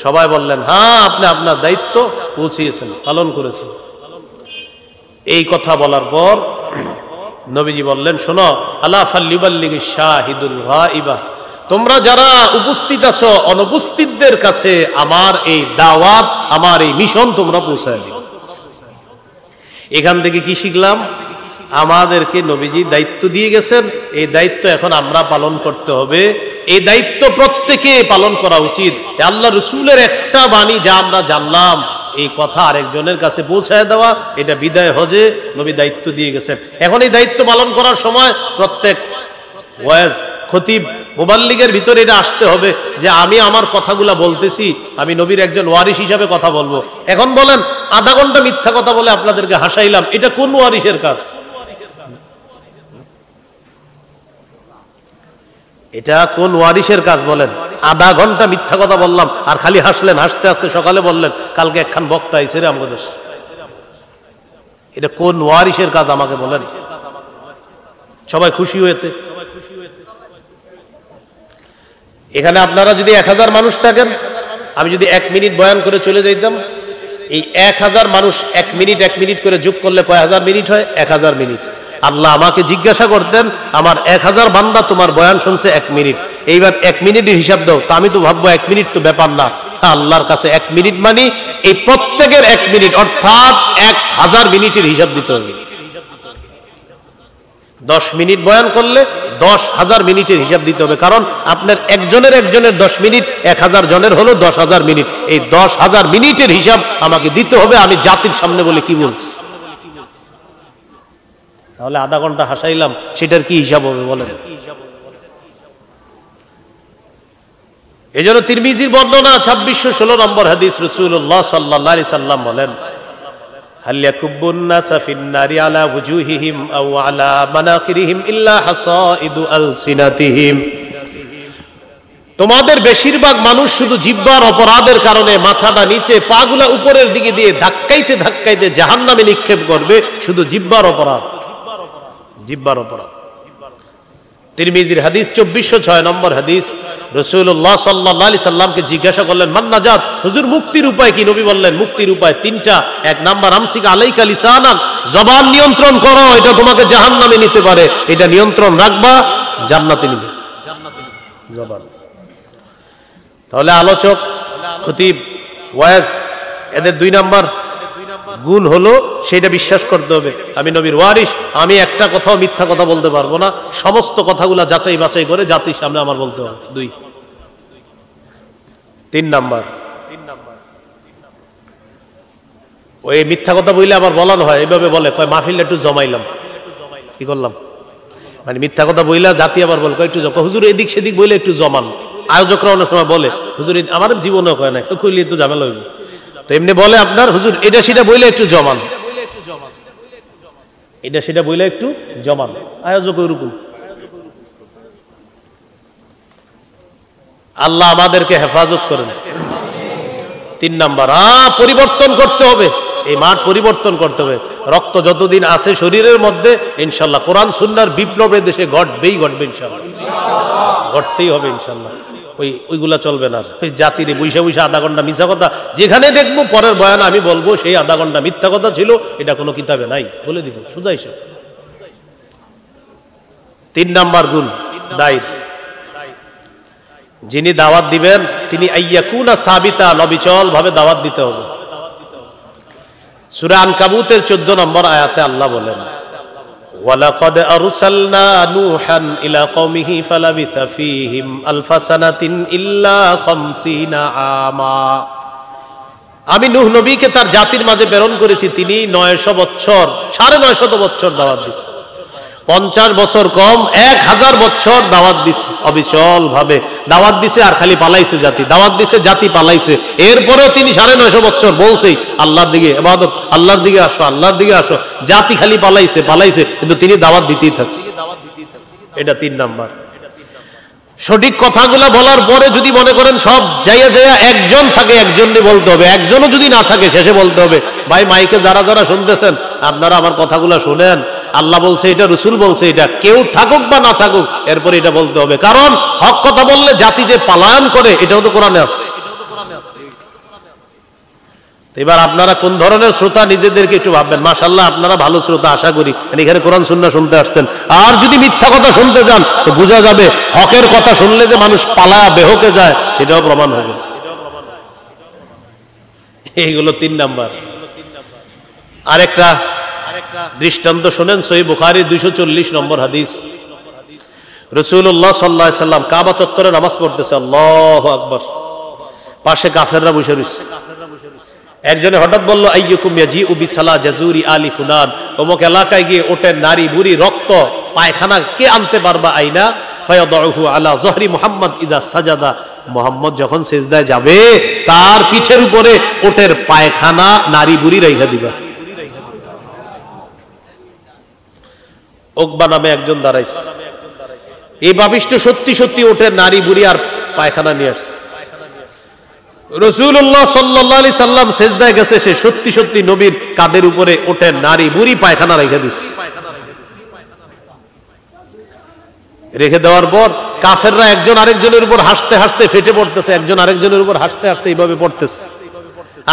সবাই বললেন, হ্যাঁ, আপনি আপনার দায়িত্ব পৌঁছিয়েছেন, পালন করেছেন। এই কথা বলার পর নবীজি বললেন, শোনো, আলা ফাল্লিবাল্লিগিশ শাহিদুল গায়বা, তোমরা যারা উপস্থিত আছো, অনুপস্থিতদের কাছে আমার এই দাওয়াত, আমার এই মিশন তোমরা পৌঁছায় দিও। এখান থেকে কি শিখলাম? আমাদেরকে নবীজি দায়িত্ব দিয়ে গেছেন, এই দায়িত্ব এখন আমরা পালন করতে হবে। এই দায়িত্ব প্রত্যেকে পালন করা উচিত। আল্লাহ রসুলের একটা বাণী যা আমরা জানলাম, এই কথা আরেকজনের কাছে পৌঁছায় দেওয়া, এটা বিদায় হজে নবী দায়িত্ব দিয়ে গেছেন। এখন এই দায়িত্ব পালন করার সময় প্রত্যেক ওয়াজ, খতিব, মুবাল্লিগের ভিতরে এটা আসতে হবে যে আমি আমার কথাগুলা বলতেছি, আমি নবীর একজন ওয়ারিস হিসাবে কথা বলবো। এখন বলেন, আধা ঘন্টা মিথ্যা কথা বলে আপনাদেরকে হাসাইলাম, এটা কোন ওয়ারিসের কাজ? এটা কোন ওয়ারিসের কাজ বলেন? আধা ঘন্টা মিথ্যা কথা বললাম আর খালি হাসলেন, হাসতে হাসতে সকালে বললেন কালকে একখান বক্তা আইছে রে আমাদের। এটা কোন ওয়ারিসের কাজ আমাকে বলেন? সবাই খুশি হয়েছে। এখানে আপনারা যদি 1000 মানুষ থাকেন, আমি যদি 1 মিনিট বয়ান করে চলে যাইতাম, এই 1000 মানুষ 1 মিনিট করে যোগ করলে কয় হাজার মিনিট হয়? 1000 মিনিট। আল্লাহ আমাকে জিজ্ঞাসা করতেন, আমার 1000 বান্দা তোমার বয়ান শুনছে 1 মিনিট, এইবার 1 মিনিটের হিসাব দাও। তা আমি তো ভাববো 1 মিনিট তো ব্যাপার না। আল্লাহর কাছে 1 মিনিট মানে এই প্রত্যেকের 1 মিনিট, অর্থাৎ 1000 মিনিটের হিসাব দিতে হবে। 10 মিনিট বয়ান করলে 10,000 মিনিটের হিসাব দিতে হবে, কারণ আপনার একজনের 10 মিনিট, 1000 জনের হলো 10,000 মিনিট। এই 10,000 মিনিটের হিসাব আমাকে দিতে হবে। আমি জাতির সামনে বলে কি বলছি? তাহলে আধা ঘন্টা হাসাইলাম, সেটার কি হিসাব হবে বলেন? এই জন্য তিরমিজির বর্ণনা 2616 নম্বর হাদিস, রাসূলুল্লাহ সাল্লাল্লাহু আলাইহি সাল্লাম বলেন, হাল ইয়াকুব্বুন নাসা ফিন নারি আলা ওয়ুজুহিহিম আও আলা মানাখিরিহিম ইল্লা হাসাইদু আলসিনাতিহিম। তোমাদের বেশিরভাগ মানুষ শুধু জিহ্বার অপরাধের কারণে মাথাটা নিচে, পাগুলা উপরের দিকে দিয়ে ধাক্কাইতে ধাক্কাইতে জাহান্নামে নিক্ষেপ করবে, শুধু জিহ্বার অপরাধ। তিরমিজির হাদিস 2406 নম্বর হাদিস, রাসূলুল্লাহ সাল্লাল্লাহু আলাইহি সাল্লামকে জিজ্ঞাসা করলেন, মান নাজাত, হুজুর মুক্তির উপায় কি? নবী বললেন, মুক্তির উপায় 3টা। 1 নাম্বার, আমসিকা আলাইকা লিসানাক, জবান নিয়ন্ত্রণ করো, এটা তোমাকে জাহান্নামে নিতে পারে, এটা নিয়ন্ত্রণ রাখবা, জান্নাতে নিবে জবান। তাহলে আলোচক, খতিব, ওয়াজ, এদের 2 নাম্বার গুণ হলো সেটা বিশ্বাস করতে হবে, আমি নবীর ওয়ারিস, আমি একটা কথাও মিথ্যা কথা বলতে পারবো না, সমস্ত কথাগুলা যাচাই বাছাই করে জাতির সামনে আমার বলতে হবে। 2। 3 নাম্বার, ওই মিথ্যা কথা বললে আবার বলানো হয়, এইভাবে বলে, কয় মাহফিল একটু জমাইলাম, কি করলাম, মানে মিথ্যা কথা বইলা জাতি আবার বলে একটু, হুজুর এদিক সেদিক বইলে একটু জমান। আয়োজকরা অনেক সময় বলে, হুজুর আমার জীবনেও কয় না, কইলে একটু ঝামেলা হইবে, তো এমনি বলে আপনার, হুজুর এটা সেটা বইলে একটু জমান, এটা সেটা বইলে একটু জমান, আয়োজক ওইরকম। আল্লাহ আমাদেরকে হেফাজত করেন। 3 নাম্বার, পরিবর্তন করতে হবে, এই মাঠ পরিবর্তন করতে হবে। রক্ত যতদিন আছে শরীরের মধ্যে, ইনশাল্লাহ কোরআন সুন্নাহর বিপ্লবের দেশে ঘটবে ইনশাল্লাহ, ঘটতেই হবে ইনশাল্লাহ। ওইগুলা চলবে না, ওই জাতির বৈশা বৈশা আধা ঘন্টা মিথ্যা কথা, যেখানে দেখবো পরের বয়ান আমি বলবো সেই আধা ঘন্টা মিথ্যা কথা ছিল, এটা কোনো কিতাবে নাই, বলে দিব সোজা হিসাব। 3 নাম্বার গুণ দায়িত্ব, যিনি দাওয়াত দিবেন তিনি আইয়াকুনা সাবিতা, নবিচল ভাবে দাওয়াত দিতে হবে। সূরা আনকাবুতের 14 নম্বর আয়াতে আল্লাহ বলেন, ওয়ালাকাদ আরসালনা নূহান ইলা কওমিহি ফালাবিথা ফীহিম আলফা সানাতিন ইল্লা 50 আমা। আমি নূহ নবীকে তার জাতির মাঝে প্রেরণ করেছি, তিনি 900 বছর, 950 বছর দাওয়াত দিয়েছেন। 50 বছর কম, 1000 বছর দাওয়াত দিছে, অবিচল ভাবে দাওয়াত দিছে, আর খালি পালাইছে জাতি, দাওয়াত দিছে জাতি পালাইছে। এরপরেও তিনি 950 বছর বলছেই আল্লাহর দিকে ইবাদত, আল্লাহর দিকে আসো, আল্লাহর দিকে আসো, জাতি খালি পালাইছে, কিন্তু তিনি দাওয়াত দিতেই থাকছে। এটা 3 নাম্বার। সঠিক কথাগুলো বলার পরে যদি মনে করেন সব যাইয়া একজন থাকে, একজনই বলতে হবে, একজনও যদি না থাকে শেষে বলতে হবে, ভাই মাইকে যারা যারা শুনতেছেন আপনারা আমার কথাগুলো শুনেন, আল্লাহ বলছে এটা, রসুল বলছে এটা, কেউ থাকুক বা না থাকুক এরপরে এটা বলতে হবে। কারণ হক কথা বললে জাতি যে পালায়ন করে এটাও তো কোরআনে আছে। এবার আপনারা কোন ধরনের শ্রোতা নিজেদেরকে একটু ভাববেন। মাশাআল্লাহ আপনারা ভালো শ্রোতা, আশা করি এখানে কোরআন সুন্নাহ শুনতে আসছেন। আর যদি মিথ্যা কথা শুনতে যান তো বোঝা যাবে হকের কথা শুনলে যে মানুষ পালায়া বেহকে যায় সেটাও প্রমাণ হবে। এইগুলো 3 নাম্বার। আরেকটা দৃষ্টান্ত শোনেন, সহিহ বুখারী 240 নম্বর হাদিস। রাসূলুল্লাহ সাল্লাল্লাহু আলাইহি সাল্লাম কাবা চত্বরে নামাজ পড়তেছে, আল্লাহু আকবার, পাশে কাফেররা বসে রয়েছে। একজনে হঠাৎ বলল, আইয়ুকুম ইয়াজিউ বিসালা জাজুরি আলি ফুলান, অমুক এলাকায় গিয়ে ওটের নারী বুড়ি রক্ত পায়খানা কে আনতে পারবা? আইনা ফায়াদাহু আলা যহরি মুহাম্মদ ইদা সাজাদা, মুহাম্মদ যখন সিজদায় যাবে তার পিঠের উপরে ওটের পায়খানা নারী বুড়ি রাইখা দিবা। উকবা নামে একজন দাঁড়াইছে, এই পাপিষ্ঠ সত্যি সত্যি ওটের নারী বুড়ি আর পায়খানা নিয়ে আসছে। রাসূলুল্লাহ সাল্লাল্লাহু আলাইহি সাল্লাম সিজদায় গেছে, সে সত্যি সত্যি নবীর কাঁধের উপরে ওঠে নারী বুড়ি পায়খানা রেখে দিচ্ছে। রেখে দেওয়ার পর কাফেররা একজন আরেকজনের উপর হাসতে হাসতে ফেটে পড়তেছে, একজন আরেকজনের উপর হাসতে হাসতে এইভাবে পড়তেছে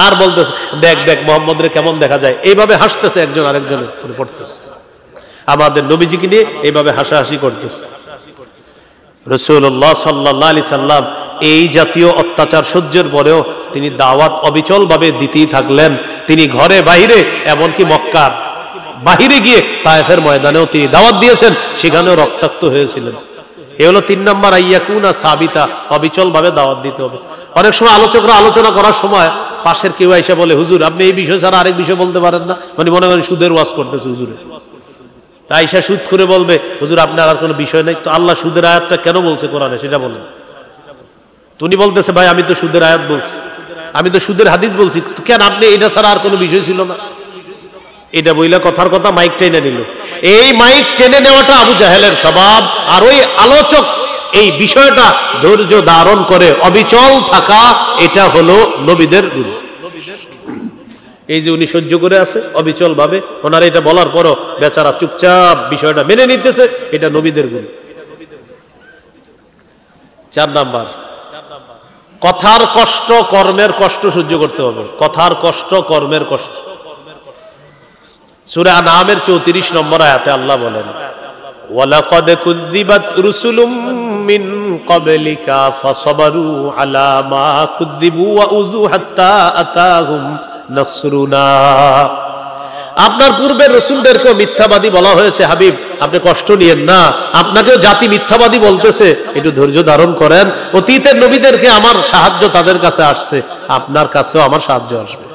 আর বলতেছে, দেখ দেখ মুহাম্মদরে কেমন দেখা যায়, এইভাবে হাসতেছে, একজন আরেকজনের উপরে পড়তেছে। আমাদের নবীজিকে নিয়ে এইভাবে হাসাহাসি করতেছে। রাসূলুল্লাহ সাল্লাল্লাহু আলাইহি সাল্লাম এই জাতীয় অত্যাচার সহ্যের পরেও তিনি দাওয়াত অবিচল ভাবে দিতেই থাকলেন। তিনি ঘরে বাইরে, এমনকি মক্কার বাহিরে গিয়ে তায়েফের ময়দানেও তিনি দাওয়াত দিয়েছেন, সেখানেও রক্তাক্ত হয়েছিলেন। এ হলো 3 নাম্বার, আইয়াকুনা সাবিতা, অবিচল ভাবে দাওয়াত দিতে হবে। অনেক সময় আলোচকরা আলোচনা করার সময় পাশের কেউ এসে বলে, হুজুর আপনি এই বিষয় ছাড়া আরেক বিষয় বলতে পারেন না, মানে মনে করেন সুদের ওয়াজ করতেছে হুজুরে, আয়েশা সুদ করে বলবে, হুজুর আপনার আর কোনো বিষয় নাই তো, আল্লাহ সুদের আয়াতটা কেন বলছে কোরআনে সেটা বলেন। তুমি বলতেছে, ভাই আমি তো সুদের আয়াত বলছি, আমি তো সুদের হাদিস বলছি, কেন আপনি এটা ছাড়া আর কোনো বিষয় ছিল না? এটা বইলা কথার কথা মাইক টেনে নিল। এই মাইক টেনে নেওয়াটা আবু জাহেলের স্বভাব। আর ওই আলোচক এই বিষয়টা ধৈর্য ধারণ করে অবিচল থাকা, এটা হলো নবীদের গুণ। এই যে উনি সহ্য করে আছে অবিচল ভাবে, ওনার এটা বলার পরও বেচারা চুপচাপ বিষয়টা মেনে নিতেছে, এটা নবীদের গুণ। 4 নাম্বার, কথার কষ্ট কর্মের কষ্ট সহ্য করতে হবে। কথার কষ্ট কর্মের কষ্ট। সূরা আনআমের 34 নম্বর আয়াতে আল্লাহ বলেন, ওয়ালাকাদ কুযযিবাত রুসুলুম মিন ক্বাবলিকা ফাসাবারু আলা মা কুযযিবু ওয়া উযু হাত্তা আতাহুম নাসরুনা। আপনার পূর্বের রাসূলদেরকে মিথ্যাবাদী বলা হয়েছে, হাবিব আপনি কষ্ট নিয়েন না, আপনাকেও জাতি মিথ্যাবাদী বলতেছে, একটু ধৈর্য ধারণ করেন। অতীতের নবীদেরকে আমার সাহায্য তাদের কাছে আসছে, আপনার কাছেও আমার সাহায্য আসবে।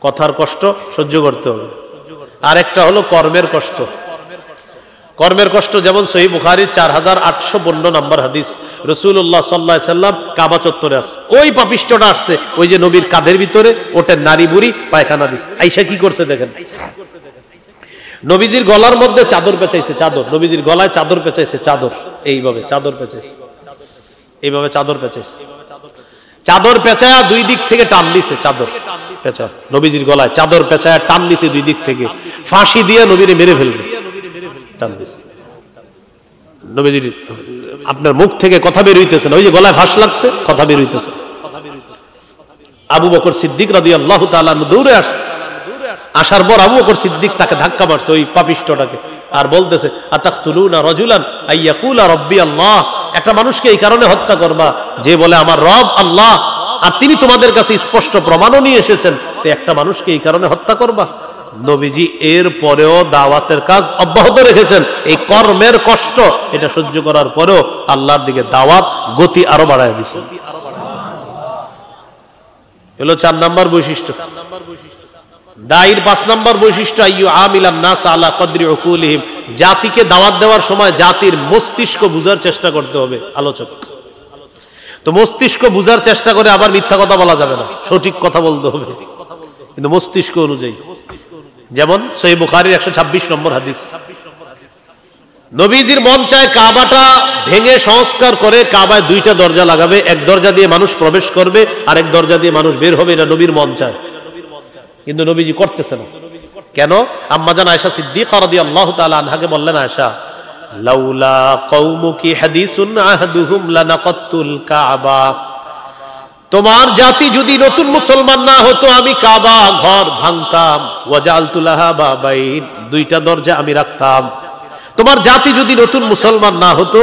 কথার কষ্ট সহ্য করতে হবে। আরেকটা হলো কর্মের কষ্ট। কর্মের কষ্ট যেমন সহিহ বুখারীর 4852 নম্বর হাদিস, রাসূলুল্লাহ সাল্লাল্লাহু আলাইহি সাল্লাম কাবা চত্বরে আছে, ওই পাপিষ্ঠটা আসছে, ওই যে নবীর কাঁধের ভিতরে ওটের নারী বুড়ি পায়খানা দিছে। আয়েশা কি করছে দেখেন, নবীজির গলার মধ্যে চাদর পেঁচাইছে, চাদর, নবীজির গলায় চাদর পেঁচাইছে, চাদর এইভাবে চাদর পেঁচাইছে, এইভাবে চাদর পেঁচাইছে, চাদর পেঁচায়া 2 দিক থেকে টান দিছে, চাদর পেঁচা নবীজির গলায় চাদর পেঁচায়া টান দিছে 2 দিক থেকে, ফাঁসি দিয়ে নবীরে মেরে ফেলবে টান দিছে। নবীজির আপনার মুখ থেকে কথা বের হইতেছে না, ওই যে গলায় ফাঁস লাগছে, কথা বের হইতেছে। আবু বকর সিদ্দিক রাদিয়াল্লাহু তাআলা দৌড়ে আসছে, আসার পর আবু বকর সিদ্দিক তাকে ধাক্কা মারছে, ওই পাপিষ্ঠটাকে, আর বলতেছে, আতাকতুলুনা রাজুলান আইয়াকুলা রাব্বি আল্লাহ, একটা মানুষকে এই কারণে হত্যা করবা যে বলে আমার রব আল্লাহ, আর তিনি তোমাদের কাছে স্পষ্ট প্রমাণও নিয়ে এসেছেন, তো একটা মানুষকে এই কারণে হত্যা করবা? নবীজি এর পরেও দাওয়াতের কাজ অব্যাহত রেখেছেন। এই কর্মের কষ্ট এটা সহ্য করার পরেও আল্লাহর দিকে দাওয়াত গতি আরো বাড়ায় দিয়েছে। এলো 4 নাম্বার বৈশিষ্ট্য। দায়ীর 5 নম্বর বৈশিষ্ট্য আইয়ু আমিলান নাস আলা কদরি উকুলিহিম, জাতিকে দাওয়াত দেওয়ার সময় জাতির মস্তিষ্ক বুঝার চেষ্টা করতে হবে। আলোচক তো মস্তিষ্ক বুঝার চেষ্টা করে আবার মিথ্যা কথা বলা যাবে না, সঠিক কথা বলতে হবে কিন্তু মস্তিষ্ক অনুযায়ী। যেমন সহিহ বুখারীর 126 নম্বর হাদিস, নবীজির মন চায় কাবাটা ভেঙে সংস্কার করে কাবায় 2টা দরজা লাগাবে, এক দরজা দিয়ে মানুষ প্রবেশ করবে আর এক দরজা দিয়ে মানুষ বের হবে, এটা নবীর মন চায়, কিন্তু নবীজি করতেছে না। কেন? আম্মাজান আয়েশা সিদ্দিকা রাদিয়াল্লাহু তাআলা আনহাকে বললেন, আয়েশা লাউলা কওমুকি হাদিসুন আহদুহুম লানাকাতুল কাবা, তোমার জাতি যদি নতুন মুসলমান না হতো আমি কাবা ঘর ভাঙতাম, ওয়াজালতু লাহা বাবাইন, 2টা দরজা আমি রাখতাম। তোমার জাতি যদি নতুন মুসলমান না হতো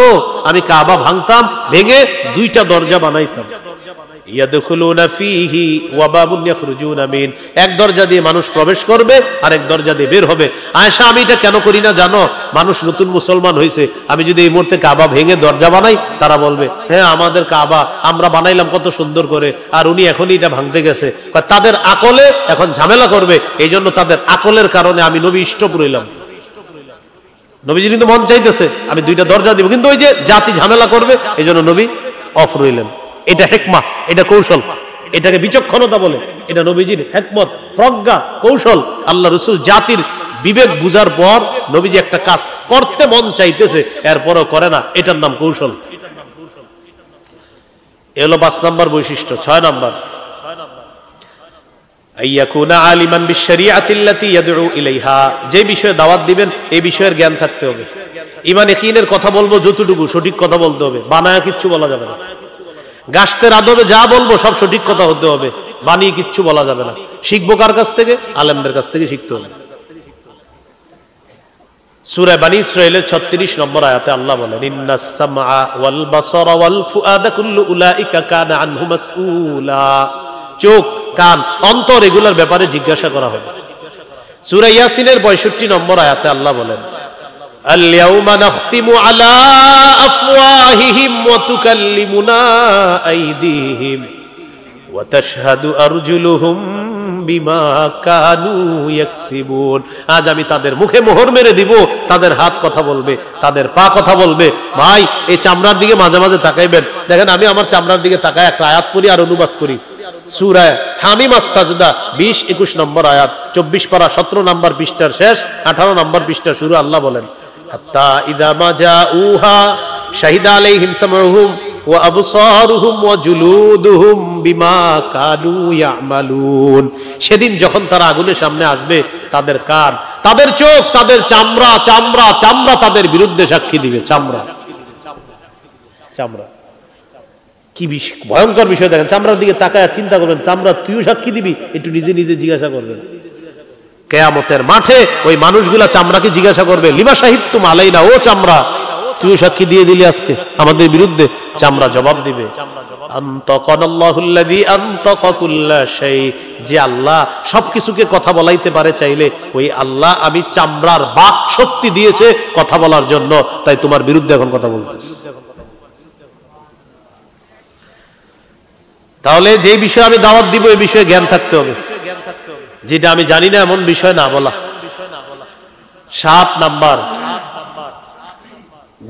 আমি কাবা ভাঙতাম, ভেঙে 2টা দরজা বানাইতাম। ইয়াদখুলুনা ফীহি ওয়া বাবুন ইয়াখরুজুনা মিন, এক দরজা দিয়ে মানুষ প্রবেশ করবে আর এক দরজা দিয়ে বের হবে। আয়েশা আমি এটা কেন করি না জানো? মানুষ নতুন মুসলমান হয়েছে, আমি যদি এই মুহূর্তে কাবা ভেঙে দরজা বানাই তারা বলবে হ্যাঁ আমাদের কাবা আমরা বানাইলাম কত সুন্দর করে, আর উনি এখনই এটা ভাঙতে গেছে। তাদের আকলে এখন ঝামেলা করবে, এই জন্য তাদের আকলের কারণে আমি নবী স্টপ রইলাম। নবীজি কিন্তু মন চাইতেছে আমি 2টা দরজা দিব, কিন্তু ওই যে জাতি ঝামেলা করবে এই জন্য নবী অফ রইলেন। এটা হিকমা, এটা কৌশল, এটাকে বিচক্ষণতা বলে, এটা নবীজির হিকমত, প্রজ্ঞা, কৌশল। আল্লাহ রাসূল জাতির বিবেক বুঝার পর নবীজি একটা কাজ করতে মন চাইতেছে এরপরও করে না, এটার নাম কৌশল। এলো 5 নম্বর বৈশিষ্ট্য। 6 নম্বর আইয়াকুনা আলিমান বিশরিয়াতিল্লাতী ইয়াদউ ইলাইহা, যে বিষয়ে দাওয়াত দিবেন এই বিষয়ের জ্ঞান থাকতে হবে। ঈমান ইয়াকিনের কথা বলবো যতটুকু সঠিক কথা বলতে হবে, বানায়া কিচ্ছু বলা যাবে না। গাছতের আদবে যা বলবো সব সঠিক কথা হতে হবে, বানিয়ে কিচ্ছু বলা যাবে না। শিখবো কার কাছ থেকে? আলেমদের কাছ থেকে শিখতে হবে। সূরা বনী ইসরাঈলের 36 নম্বর আয়াতে আল্লাহ বলেন ইন্নাস সামআ ওয়াল বাসারা ওয়াল ফুআদা কুল্লু উলাইকা কানা আনহু মাসউলা, চোখ, কান, অন্তর এগুলোর ব্যাপারে জিজ্ঞাসা করা হবে। সূরা ইয়াসিনের 65 নম্বর আয়াতে আল্লাহ বলেন আল-ইয়াউমা নাখতিমু আলা আফওয়াহিহিম ওয়া তুকাল্লিমুনা আইদিহিম ওয়া তাশহাদু আরজুলুহুম বিমা কানু ইয়াকসিবুন, আজ আমি তাদের মুখে মোহর মেরে দিব, তাদের হাত কথা বলবে, তাদের পা কথা বলবে। ভাই এই চামড়ার দিকে মাঝে মাঝে তাকাইবেন, দেখেন আমি আমার চামড়ার দিকে তাকায় একটা আয়াত পড়ি আর অনুবাদ করি। সূরা হামিম আস-সাজদা 20-21 নম্বর আয়াত, 24 পারা 17 নম্বর পৃষ্ঠার শেষ, 18 নম্বর পৃষ্ঠার শুরু। আল্লাহ বলেন হাত্তা ইযা মা জাউহা শাহিদা আলাইহিম সামউহুম ওয়া আবসারুহুম ওয়া জুলুদুহুম বিমা কানু ইয়ামালুন, সেদিন যখন তারা আগুনের সামনে আসবে তাদের কান, তাদের চোখ, তাদের চামড়া চামড়া চামড়া তাদের বিরুদ্ধে সাক্ষী দিবে। চামড়া চামড়া কি ভয়ঙ্কর বিষয়! দেখেন চামড়ার দিকে তাকায় চিন্তা করবেন, চামড়া তুইও সাক্ষী দিবি? একটু নিজে নিজে জিজ্ঞাসা করবেন। কিয়ামতের মাঠে ওই মানুষগুলা চামড়াকে জিজ্ঞাসা করবে লিমা শাহিদতুম আলাইনা, ও চামড়া তুইও সাক্ষী দিয়ে দিলি আজকে আমাদের বিরুদ্ধে। চামড়া জবাব দিবে আনতাকানাল্লাহুল্লাযী আনতাকা কুল্লা শাই, যে আল্লাহ সবকিছুকে কথা বলাইতে পারে চাইলে ওই আল্লাহ আমি চামড়ার বাক শক্তি দিয়েছে কথা বলার জন্য, তাই তোমার বিরুদ্ধে এখন কথা বলতেছি। তাহলে যে বিষয়ে আমি দাওয়াত দিব এই বিষয়ে জ্ঞান থাকতে হবে, যেটা আমি জানি না এমন বিষয় না বলা। 7 নাম্বার,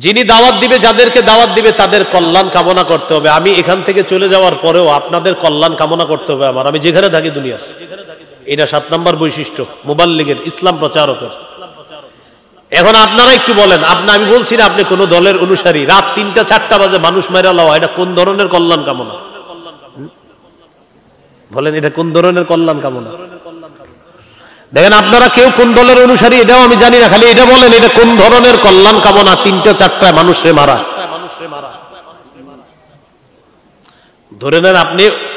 যিনি দাওয়াত দিবে, যাদেরকে দাওয়াত দিবে তাদের কল্যাণ কামনা করতে হবে। আমি এখান থেকে চলে যাওয়ার পরেও আপনাদের কল্যাণ কামনা করতে হবে আমার, আমি যেখানে থাকি দুনিয়ার। এটা 7 নাম্বার বৈশিষ্ট্য মুবাল্লিগের, ইসলাম প্রচারকের। এখন আপনারা একটু বলেন, আমি বলছি না আপনি কোন দলের অনুসারী, রাত 3টা-4টা বাজে মানুষ মেরে লওয়া, এটা কোন ধরনের কল্যাণ কামনা? বলেন এটা কোন ধরনের কল্যাণ কামনা? দেখেন আপনারা কেউ কোন দলের অনুসারী এটাও আমি জানি না, খালি এটা বলেন এটা কোন ধরনের কল্যাণ কামনা? 3টা-4টায় মানুষরে মারা। ধরে নেন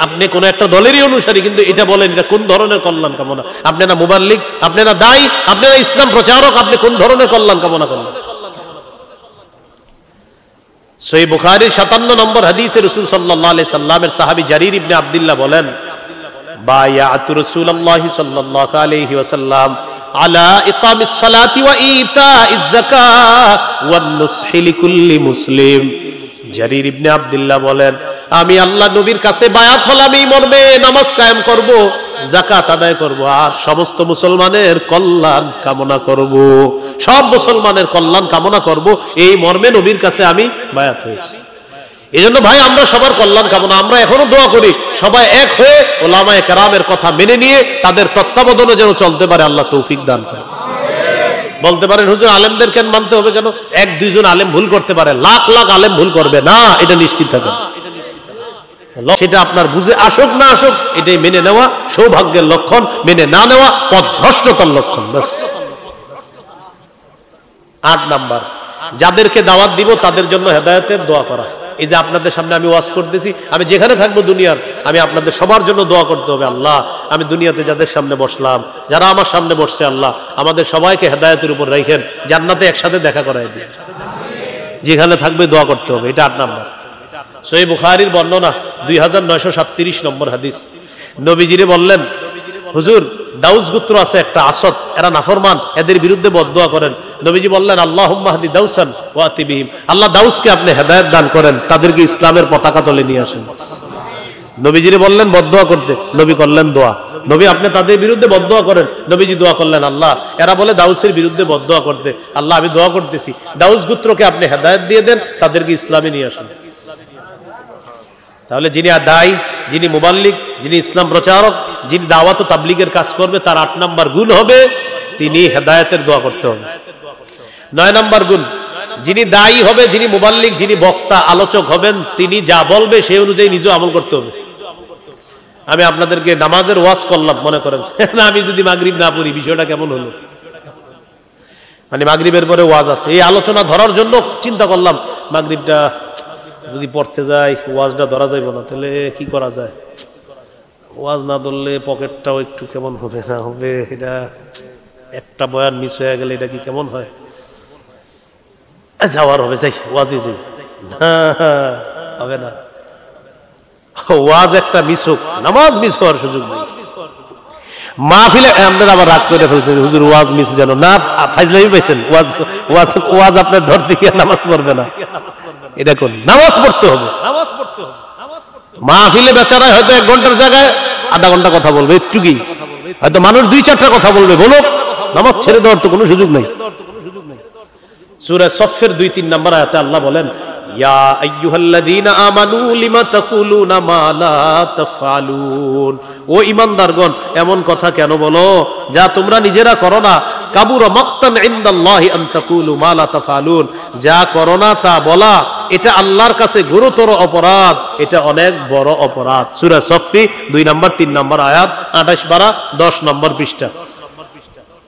আপনি কোন একটা দলেরই অনুসারী, কিন্তু এটা বলেন এটা কোন ধরনের কল্যাণ কামনা? আপনি না মুবাল্লিগ, আপনি না দায়ী, আপনি না ইসলাম প্রচারক, আপনি কোন ধরনের কল্যাণ কামনা করেন? সহিহ বুখারীর 57 নম্বর হাদিসে রাসূল সাল্লাল্লাহু আলাইহি সাল্লামের সাহাবী জারীর ইবনে আব্দুল্লাহ বলেন বায়াতু রাসূলুল্লাহি সাল্লাল্লাহু আলাইহি ওয়াসাল্লাম আলা ইকামিস সালাতি ওয়া ইতাইজ যাকাত ওয়ান নুসহি লিকুল্লি মুসলিম। জারীর ইবনে আব্দুল্লাহ বলেন আমি আল্লাহ নবীর কাছে বায়াত হলাম এই মর্মে নামাজ কায়েম করব, যাকাত আদায় করব, আর সমস্ত মুসলমানের কল্যাণ কামনা করব, সব মুসলমানের কল্যাণ কামনা করব, এই মর্মে নবীর কাছে আমি বায়াত হয়েছি। এই জন্য ভাই আমরা সবার কল্যাণ কামনা, আমরা এখনো দোয়া করি সবাই এক হয়ে ওলামায়ে কেরামের কথা মেনে নিয়ে তাদের তত্ত্বাবধানে যেন চলতে পারে, আল্লাহ তৌফিক দান করে। বলতে পারেন হুজুর আলেমদের কেন মানতে হবে, কেন? এক দুইজন আলেম ভুল করতে পারে, লাখ লাখ আলেম ভুল করবে না, এটা নিশ্চিত থাকেন। সেটা আপনার বুঝে আসুক না আসুক, এটাই মেনে নেওয়া সৌভাগ্যের লক্ষণ, মেনে না নেওয়া পথভ্রষ্টতার লক্ষণ। ব্যাস। 8 নাম্বার, যাদেরকে দাওয়াত দিব তাদের জন্য হেদায়েতের দোয়া করা। এই যে আপনাদের সামনে আমি ওয়াজ করতেছি, আমি যেখানে থাকবো দুনিয়ার, আমি আপনাদের সবার জন্য দোয়া করতে হবে, আল্লাহ আমি দুনিয়াতে যাদের সামনে বসলাম, যারা আমার সামনে বসছে, আল্লাহ আমাদের সবাইকে হেদায়েতের উপর রাখেন, জান্নাতে একসাথে দেখা করাই দিন। যেখানে থাকবে দোয়া করতে হবে। এটা 8 নাম্বার। সহিহ বুখারীর বর্ণনা 2937 নম্বর হাদিস। নবীজিরে বললেন, হুজুর দাউস গোত্র আছে একটা আসদ, এরা নাফরমান, এদের বিরুদ্ধে বদদোয়া করেন। নবীজি বললেন, আল্লাহুম্মা হাদি দাউসান ওয়া আতি বিহিম, আল্লাহ দাউসকে আপনি হেদায়েত দান করেন, তাদেরকে ইসলামের পতাকা তলে নিয়ে আসেন। নবীজিরে বললেন বদদোয়া করতে, নবী করলেন দোয়া। নবী আপনি তাদের বিরুদ্ধে বদদোয়া করেন, নবীজি দোয়া করলেন, আল্লাহ এরা বলে দাউসের বিরুদ্ধে বদদোয়া করতে, আল্লাহ আমি দোয়া করতেছি দাউস গোত্রকে আপনি হেদায়েত দিয়ে দেন, তাদেরকে ইসলামে নিয়ে আসেন। তাহলে যিনি দায়ী, যিনি মুবাল্লিগ, যিনি ইসলাম প্রচারক, যিনি দাওয়াত ও তাবলীগের কাজ করবে, তার 8 নাম্বার গুণ হবে তিনি হেদায়েতের দোয়া করতে হবে। 9 নাম্বার গুণ, যিনি দায়ী হবে, যিনি মুবাল্লিগ, যিনি বক্তা আলোচক হবেন, তিনি যা বলবে সেই অনুযায়ী নিজেও আমল করতে হবে। আমি আপনাদেরকে নামাজের ওয়াজ করলাম, মনে করেন না আমি যদি মাগরিব না পড়ি বিষয়টা কেমন হলো, মানে মাগরিবের পরে ওয়াজ আছে, এই আলোচনা ধরার জন্য চিন্তা করলাম মাগরিবটা যদি পড়তে যাই ওয়াজটা ধরা যাইব না, তাহলে কি করা যায়? ওয়াজ না ধরলে পকেটটাও একটু কেমন হবে না হবে, এটা একটা বয়ান মিস হয়ে গেলে এটা কি কেমন হয়? যাওয়ার হবে, যাই ওয়াজে যাই, হবে না। ওয়াজ একটা মিস হোক, নামাজ মিস হওয়ার সুযোগ নেই। মাহফিলে আপনারা আবার রাগ করে ফেলছেন, হুজুর ওয়াজ মিস যেন না, ফাইজলামি পাইছেন, ওয়াজ ওয়াজ ওয়াজ আপনার ধরতে গিয়ে নামাজ পড়বে না, এটা কোন? নামাজ পড়তে হবে। মাহফিলে বেচারা হয়তো 1 ঘন্টার জায়গায় আধা ঘন্টা কথা বলবে, একটু কি হয়তো মানুষ 2-4টা কথা বলবে, বলো নামাজ ছেড়ে দেওয়ার তো কোনো সুযোগ নেই। সূরা সফের 2-3 নম্বর আয়াতে আল্লাহ বলেন, ইয়া আইয়ুহাল্লাযীনা আমানু লিমা তাকুলুনা মা লা তাফআলুন, ও ঈমানদারগণ এমন কথা কেন বলো যা তোমরা নিজেরা করো না। কাবুরা মাকতান ইনদাল্লাহি আন তাকুলু মা লা তাফআলুন, যা করো না তা বলা এটা আল্লাহর কাছে গুরুতর অপরাধ, এটা অনেক বড় অপরাধ। সূরা সফি 2 নম্বর 3 নম্বর আয়াত 28-10 নম্বর পৃষ্ঠা।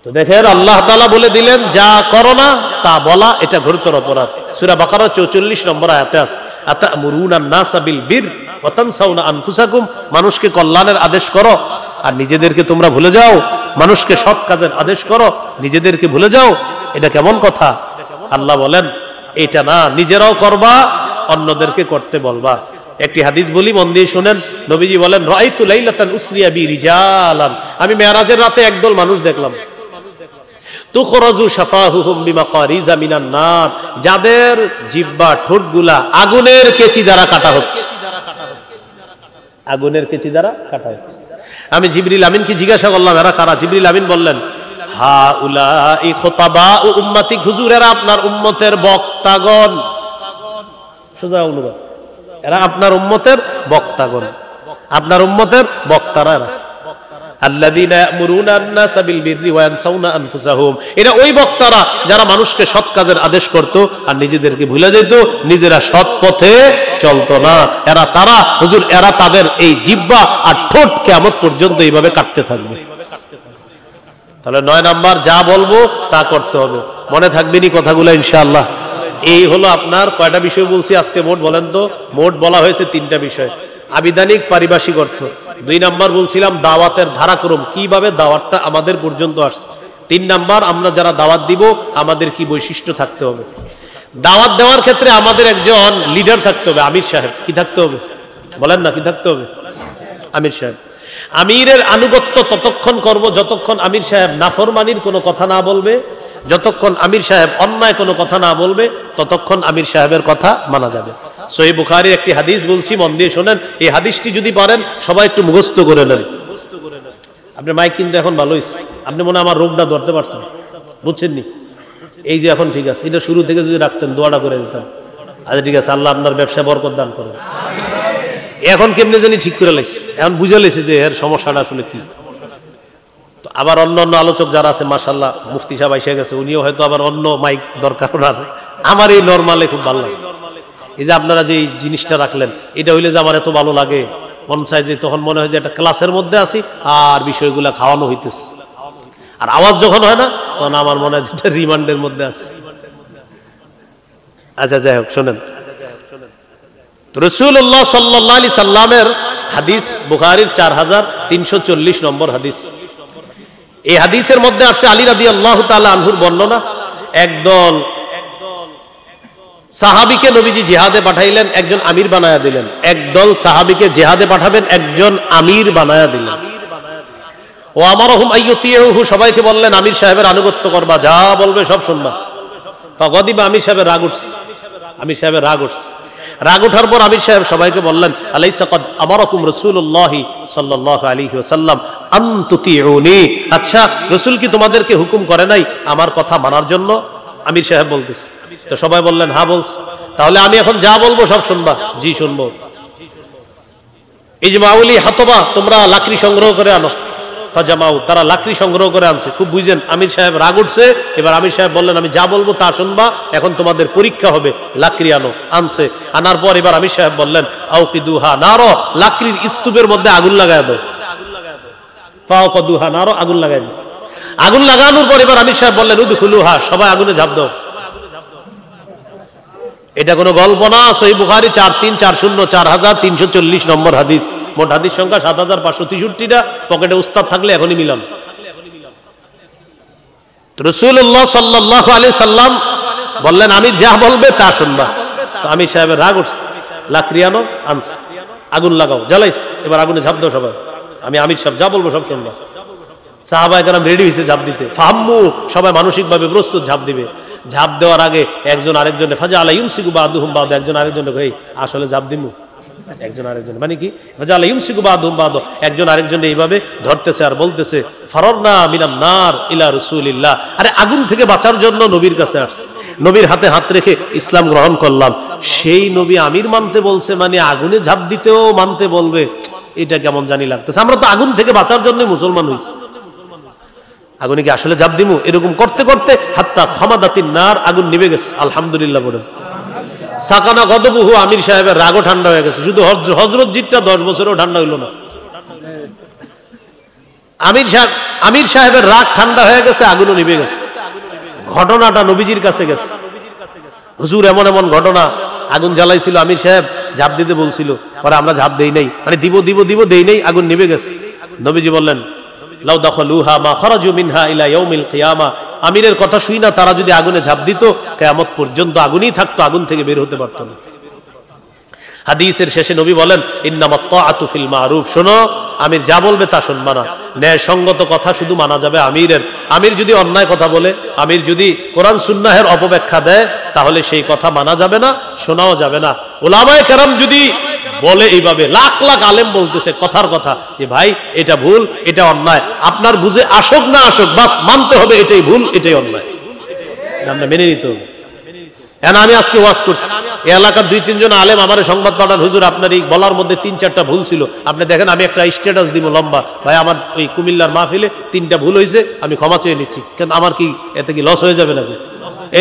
তো দেখেন আল্লাহ তাআলা বলে দিলেন যা করো না তা বলা এটা গুরুতর অপরাধ। সূরা বাকারা 44 নম্বর আয়াতে আছে, আতা'মুরুনান নাসা বিল বির ওয়া তানসাউনা আনফুসাকুম, মানুষকে কল্যাণের আদেশ করো আর নিজেদেরকে তোমরা ভুলে যাও। মানুষকে সৎ কাজের আদেশ করো, নিজেদেরকে ভুলে যাও, এটা কেমন কথা? আল্লাহ বলেন এটা না, নিজেরাও করবা, অন্যদেরকে করতে বলবা। একটি হাদিস বলি, মন দিয়ে শুনেন। নবীজি বলেন, রাআইতু লাইলাতান উসরিয়া বি রিজালান, আমি মেরাজের রাতে একদল মানুষ দেখলাম, তুখরাজু শাফাহুহুম বিমাকারিজা মিনান নার, যাদের জিহ্বা ঠোঁটগুলা আগুনের কেচি দ্বারা কাটা হচ্ছে, আগুনের কেচি দ্বারা কাটা হচ্ছে। আমি জিবরিল আমিনকে জিজ্ঞাসা করলাম এরা কারা? জিবরিল আমিন বললেন, হাউলাই খুতাবাউ উম্মতি, হুজুর এরা আপনার উম্মতের বক্তাগণ। সোজা অনুবাদ, এরা আপনার উম্মতের বক্তাগণ, আপনার উম্মতের বক্তারা এরা। আল্লাযীনা ইয়া'মুরুনা আন-নাসা বিল বিররি ওয়া ইয়ানসাউনা আনফুসাহুম, এরা ওই বক্তারা যারা মানুষকে সৎ কাজের আদেশ করত আর নিজেদেরকে ভুলে যেত, নিজেরা সৎ পথে চলতো না। এরা তারা হুজুর, এরা তাদের এই জিহ্বা আর ঠোঁট কিয়ামত পর্যন্ত এইভাবে কাটতে থাকবে। তাহলে 9 নাম্বার, যা বলবো তা করতে হবে। মনে থাকবেনি কথাগুলো ইনশাআল্লাহ। এই হলো আপনার কয়টা বিষয় বলছি আজকে মোট বলেন তো? মোট বলা হয়েছে 3টা বিষয়, আবিধানিক, পারিভাষিক অর্থ। 2 নাম্বার বলছিলাম দাওয়াতের ধারাক্রম, কিভাবে দাওয়াতটা আমাদের পর্যন্ত আসছে। 3 নাম্বার, আমরা যারা দাওয়াত দিব আমাদের কি বৈশিষ্ট্য থাকতে হবে। দাওয়াত দেওয়ার ক্ষেত্রে আমাদের একজন লিডার থাকতে হবে, আমির সাহেব। কি থাকতে হবে বলেন না, কি থাকতে হবে? আমির সাহেব। আমিরের আনুগত্য ততক্ষণ করব যতক্ষণ আমির সাহেব নাফরমানির কোনো কথা না বলবে, যতক্ষণ আমির সাহেব অন্যায় কোনো কথা না বলবে, ততক্ষণ আমির সাহেবের কথা মানা যাবে। সহিহ বুখারীর একটি হাদিস বলছি, মন দিয়ে শোনেন। এই হাদিসটি যদি পারেন সবাই একটু মুখস্থ করে নেন। আপনার মাইক কিন্তু এখন ভালো হয়েছে, আপনি মনে হয় আমার রোগটা ধরতে পারছেন, বুঝছেন নি? এই যে এখন ঠিক আছে, এটা শুরু থেকে যদি রাখতেন দোয়াটা করে দিতাম। আচ্ছা ঠিক আছে, আল্লাহ আপনার ব্যবসায় বরকত দান করেন। এখন কেমনে জানি ঠিক করে লাইছে, এখন বুঝে লাইছে যে এর সমস্যাটা আসলে কি। তো আবার অন্য অন্য আলোচক যারা আছে মাশাআল্লাহ, মুফতি সাহেব এসে গেছে, উনিও হয়তো আবার অন্য মাইক দরকার ওনার। আমার এই নরমালে খুব ভালো লাগে। এই যে আপনারা যে এই জিনিসটা রাখলেন, এটা হইলে যে আমার এত ভালো লাগে, মন চায় যে তখন মনে হয় যে একটা ক্লাসের মধ্যে আছি আর বিষয়গুলা খাওয়ানো হইতেছে। আর আওয়াজ যখন হয় না তখন আমার মনে হয় যেটা রিমান্ডের মধ্যে আছে। আচ্ছা যাই হোক, শোনেন, রাসূলুল্লাহ সাল্লাল্লাহু আলাইহি সাল্লামের হাদিস, বুখারীর 4340 নম্বর হাদিস। এই হাদিসের মধ্যে আছে আলী রাদিয়াল্লাহু তাআলা আনহুর বর্ণনা। একদল সাহাবীকে নবীজি জিহাদে পাঠাইলেন, একজন আমির বানায়া দিলেন। একদল সাহাবীকে জিহাদে পাঠাবেন, একজন আমির বানায়া দিলেন। ও আমারহুম আইয়ুতিউহু, সবাইকে বললেন আমির সাহেবের আনুগত্য করবা, যা বলবে সব শুনবা। ফাগাদিবা, আমির সাহেবের রাগ উঠছে। আমির সাহেবের রাগ উঠছে। রাগ ওঠার পর আমির সাহেব সবাইকে বললেন, আলাইসা কদ আমারাকুম রাসূলুল্লাহি সাল্লাল্লাহু আলাইহি ওয়াসাল্লাম আন তুতিউনি, আচ্ছা রাসূল কি তোমাদেরকে হুকুম করে নাই আমার কথা মানার জন্য? আমির সাহেব বলতেছে। তো সবাই বললেন হ্যাঁ বলছে। তাহলে আমি এখন যা বলবো সব শুনবা? জি শুনবো। ইজমাউলি হাতবা, তোমরা লাকড়ি সংগ্রহ করে আনো। ফাজামাউ, তারা লাকড়ি সংগ্রহ করে আনছে। খুব বুঝেন, আমির সাহেব রাগ উঠছে। এবার আমির সাহেব বললেন আমি যা বলবো তা শুনবা, এখন তোমাদের পরীক্ষা হবে, লাকড়ি আনো। আনছে। আনার পর এবার আমির সাহেব বললেন আউকিদুহা নারো, লাকড়ির স্তূপের মধ্যে আগুন লাগায় দাও। ফাওকাদুহা নারো, আগুন লাগাই দাও। আগুন লাগানোর পর এবার আমির সাহেব বললেন উদখুলুহা, সবাই আগুনে ঝাঁপ দাও। এটা কোনো গল্প না, সহিহ বুখারী 4340 নম্বর হাদিস। মোট হাদিস সংখ্যা 7563টা। পকেটে উস্তাদ থাকলে এখনই মিলান। রাসূলুল্লাহ সাল্লাল্লাহু আলাইহি সাল্লাম বললেন আমির যা বলবে তা শুনবা। তো আমির সাহেবের রাগ উঠছে, লাকড়ি আনো। আনছে। আগুন লাগাও, জ্বালাইস। এবার আগুনে ঝাঁপ দাও সবাই, আমি আমির সাহেব যা বলবো সব শুনবা। সাহাবায়ে কেরাম রেডি হয়েছে ঝাঁপ দিতে। ফাহাম্মু, সবাই মানসিকভাবে প্রস্তুত ঝাঁপ দিবে। ঝাঁপ দেওয়ার আগে একজন আরেকজনের ফাজালা ইউমসিকু বাদুহুম বাদ, একজন আরেকজনের কই আসলে ঝাঁপ দিমু। একজন আরেকজন মানে কি, ফাজালা ইউমসিকু বাদুহুম বাদ, একজন আরেকজনের এইভাবে ধরতেছে আর বলতেছে ফারারনা মিনান নার ইলা রাসূলিল্লাহ, আরে আগুন থেকে বাঁচার জন্য নবীর কাছে আসছে, নবীর হাতে হাত রেখে ইসলাম গ্রহণ করলাম। সেই নবী আমির মানতে বলছে, মানে আগুনে ঝাঁপ দিতেও মানতে বলবে, এটা কেমন জানি লাগতেছে। আমরা তো আগুন থেকে বাঁচার জন্য মুসলমান হইছি, আগুনে কি আসলে ঝাঁপ দিমু? এরকম করতে করতে হাত্তা খামাদাতিন নার, আগুন নিভে গেছে। আলহামদুলিল্লাহ বলেন। সাকানা গদবুহু, আমির সাহেবের রাগও ঠান্ডা হয়ে গেছে। শুধু হযরত জিটটা 10 বছরেও ঠান্ডা হইল না। আমির সাহেবের রাগ ঠান্ডা হয়ে গেছে, আগুনও নিভে গেছে। ঘটনাটা নবীজির কাছে গেছে, হুজুর এমন এমন ঘটনা, আগুন জ্বালাইছিল, আমির সাহেব ঝাঁপ দিতে বলছিল, পরে আমরা ঝাঁপ দেই নাই, মানে দিব দিব দিব দেই নাই, আগুন নিভে গেছে। নবীজি বললেন লাউ দাখালুহা মা খারাজু মিনহা ইলা ইয়াউমিল কিয়ামা, আমিরের কথা শুই না, তারা যদি আগুনে ঝাঁপ দিত কিয়ামত পর্যন্ত আগুনই থাকতো, আগুন থেকে বের হতে পারত না। হাদিসের শেষে নবী বলেন ইন্নামাত তাআতু ফিল মারুফ, শোনো আমির যা বলবে তা শুনবা না। ন্যায়সঙ্গত কথা শুধু মানা যাবে আমিরের। আমির যদি অন্যায় কথা বলে, আমির যদি কোরআন সুন্নাহের অপব্যাখ্যা দেয়, তাহলে সেই কথা মানা যাবে না, শোনাও যাবে না। উলামায়ে কেরাম যদি বলে এইভাবে, লাখ লাখ আলেম বলতেছে কথার কথা যে ভাই এটা ভুল, এটা অন্যায়, আপনার বুঝে আসুক না আসুক, বাস মানতে হবে এটাই ভুল, এটাই অন্যায়, আমরা মেনে নিতে হবে। আমি আজকে ওয়াজ করছি, এই এলাকার 2-3 জন আলেম আমার সংবাদ পাঠান, হুজুর আপনার এই বলার মধ্যে 3-4টা ভুল ছিল। আপনি দেখেন আমি একটা স্ট্যাটাস দিব লম্বা, ভাই আমার ওই কুমিল্লার মাহফিলে 3টা ভুল হয়েছে, আমি ক্ষমা চেয়ে নিচ্ছি। কিন্তু আমার কি এতে কি লস হয়ে যাবে নাকি?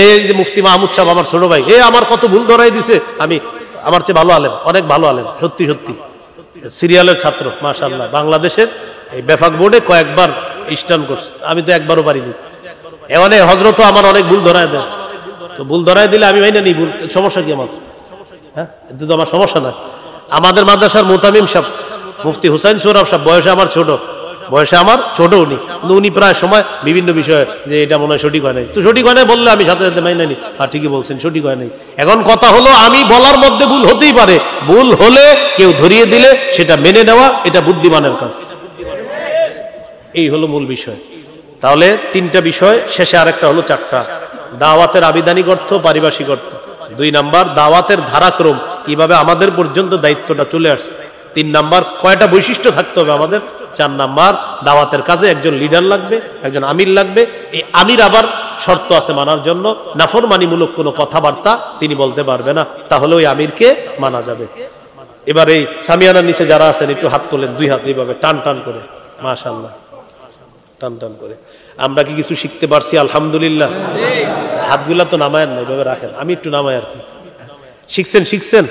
এই যে মুফতি মাহমুদ সাহেব আমার ছোট ভাই, আমার কত ভুল ধরাই দিছে। আমি আমার চেয়ে ভালো আলেম, অনেক ভালো আলেম, সত্যি সত্যি সিরিয়ালের ছাত্র মাশাআল্লাহ, বাংলাদেশের এই বেফাক বোর্ডে কয়েকবার স্টার্ন করছে, আমি তো একবারও পারিনি। এখানে হযরতও আমার অনেক ভুল ধরায় দেয়, তো ভুল ধরাই দিলে আমি ভাই না নি ভুল, সমস্যা কি আমার? হ্যাঁ, এতে তো আমার সমস্যা না। আমাদের মাদ্রাসার মুতামিম সাহেব মুফতি হুসাইন সোহরাব সাহেব বয়সে আমার ছোট, উনি, কিন্তু উনি প্রায় সময় বিভিন্ন বিষয়ে যে এটা মনে হয় সঠিক হয় নাই, তো সঠিক হয় নাই বললে আমি সাথে সাথে মাইনা নি, আর ঠিকই বলছেন সঠিক হয় নাই। এখন কথা হলো আমি বলার মধ্যে ভুল হতেই পারে, ভুল হলে কেউ ধরিয়ে দিলে সেটা মেনে নেওয়া, এটা বুদ্ধিমানের কাজ। এই হলো মূল বিষয়। তাহলে 3টা বিষয়, শেষে আরেকটা হলো 4টা। দাওয়াতের আবিধানিক অর্থ, পারিভাষিক অর্থ। 2 নাম্বার দাওয়াতের ধারাক্রম, কিভাবে আমাদের পর্যন্ত দায়িত্বটা চলে আসছে। 3 নাম্বার কয়টা বৈশিষ্ট্য থাকতে হবে আমাদের, 4 নাম্বার, দাওয়াতের কাজে একজন লিডার লাগবে, একজন আমির লাগবে। এই আমির আবার শর্ত আছে মানার জন্য, নাফরমানিমূলক কোনো কথাবার্তা তিনি বলতে পারবে না, তাহলে ওই আমিরকে মানা যাবে। এবার এই সামিয়ানার নিচে যারা আছেন একটু হাত তোলেন, 2 হাত এইভাবে টান টান করে, মাশাআল্লাহ, টান টান করে। আমরা কি কিছু শিখতে পারছি? আলহামদুলিল্লাহ। হাতগুলা তো নামায়েন না, এইভাবে রাখেন, আমি একটু নামাই আর কি। শিখছেন?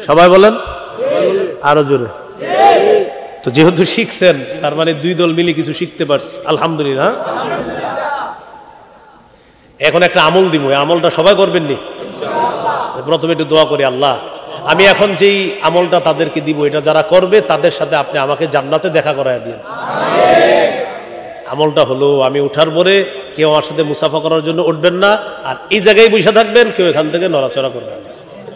সবাই বলেন আরো জোরে। তো যেহেতু শিখছেন, তার মানে 2 দল মিলে কিছু শিখতে পারছি, আলহামদুলিল্লাহ। এখন একটা আমল দিব, এই আমলটা সবাই করবেন নি? প্রথমে একটু দোয়া করি, আল্লাহ আমি এখন যেই আমলটা তাদেরকে দিব, এটা যারা করবে তাদের সাথে আপনি আমাকে জান্নাতে দেখা করায় দিন। আমলটা হলো, আমি উঠার পরে কেউ আমার সাথে মুসাফা করার জন্য উঠবেন না, আর এই জায়গায় বসে থাকবেন, কেউ এখান থেকে নড়াচড়া করবেন না।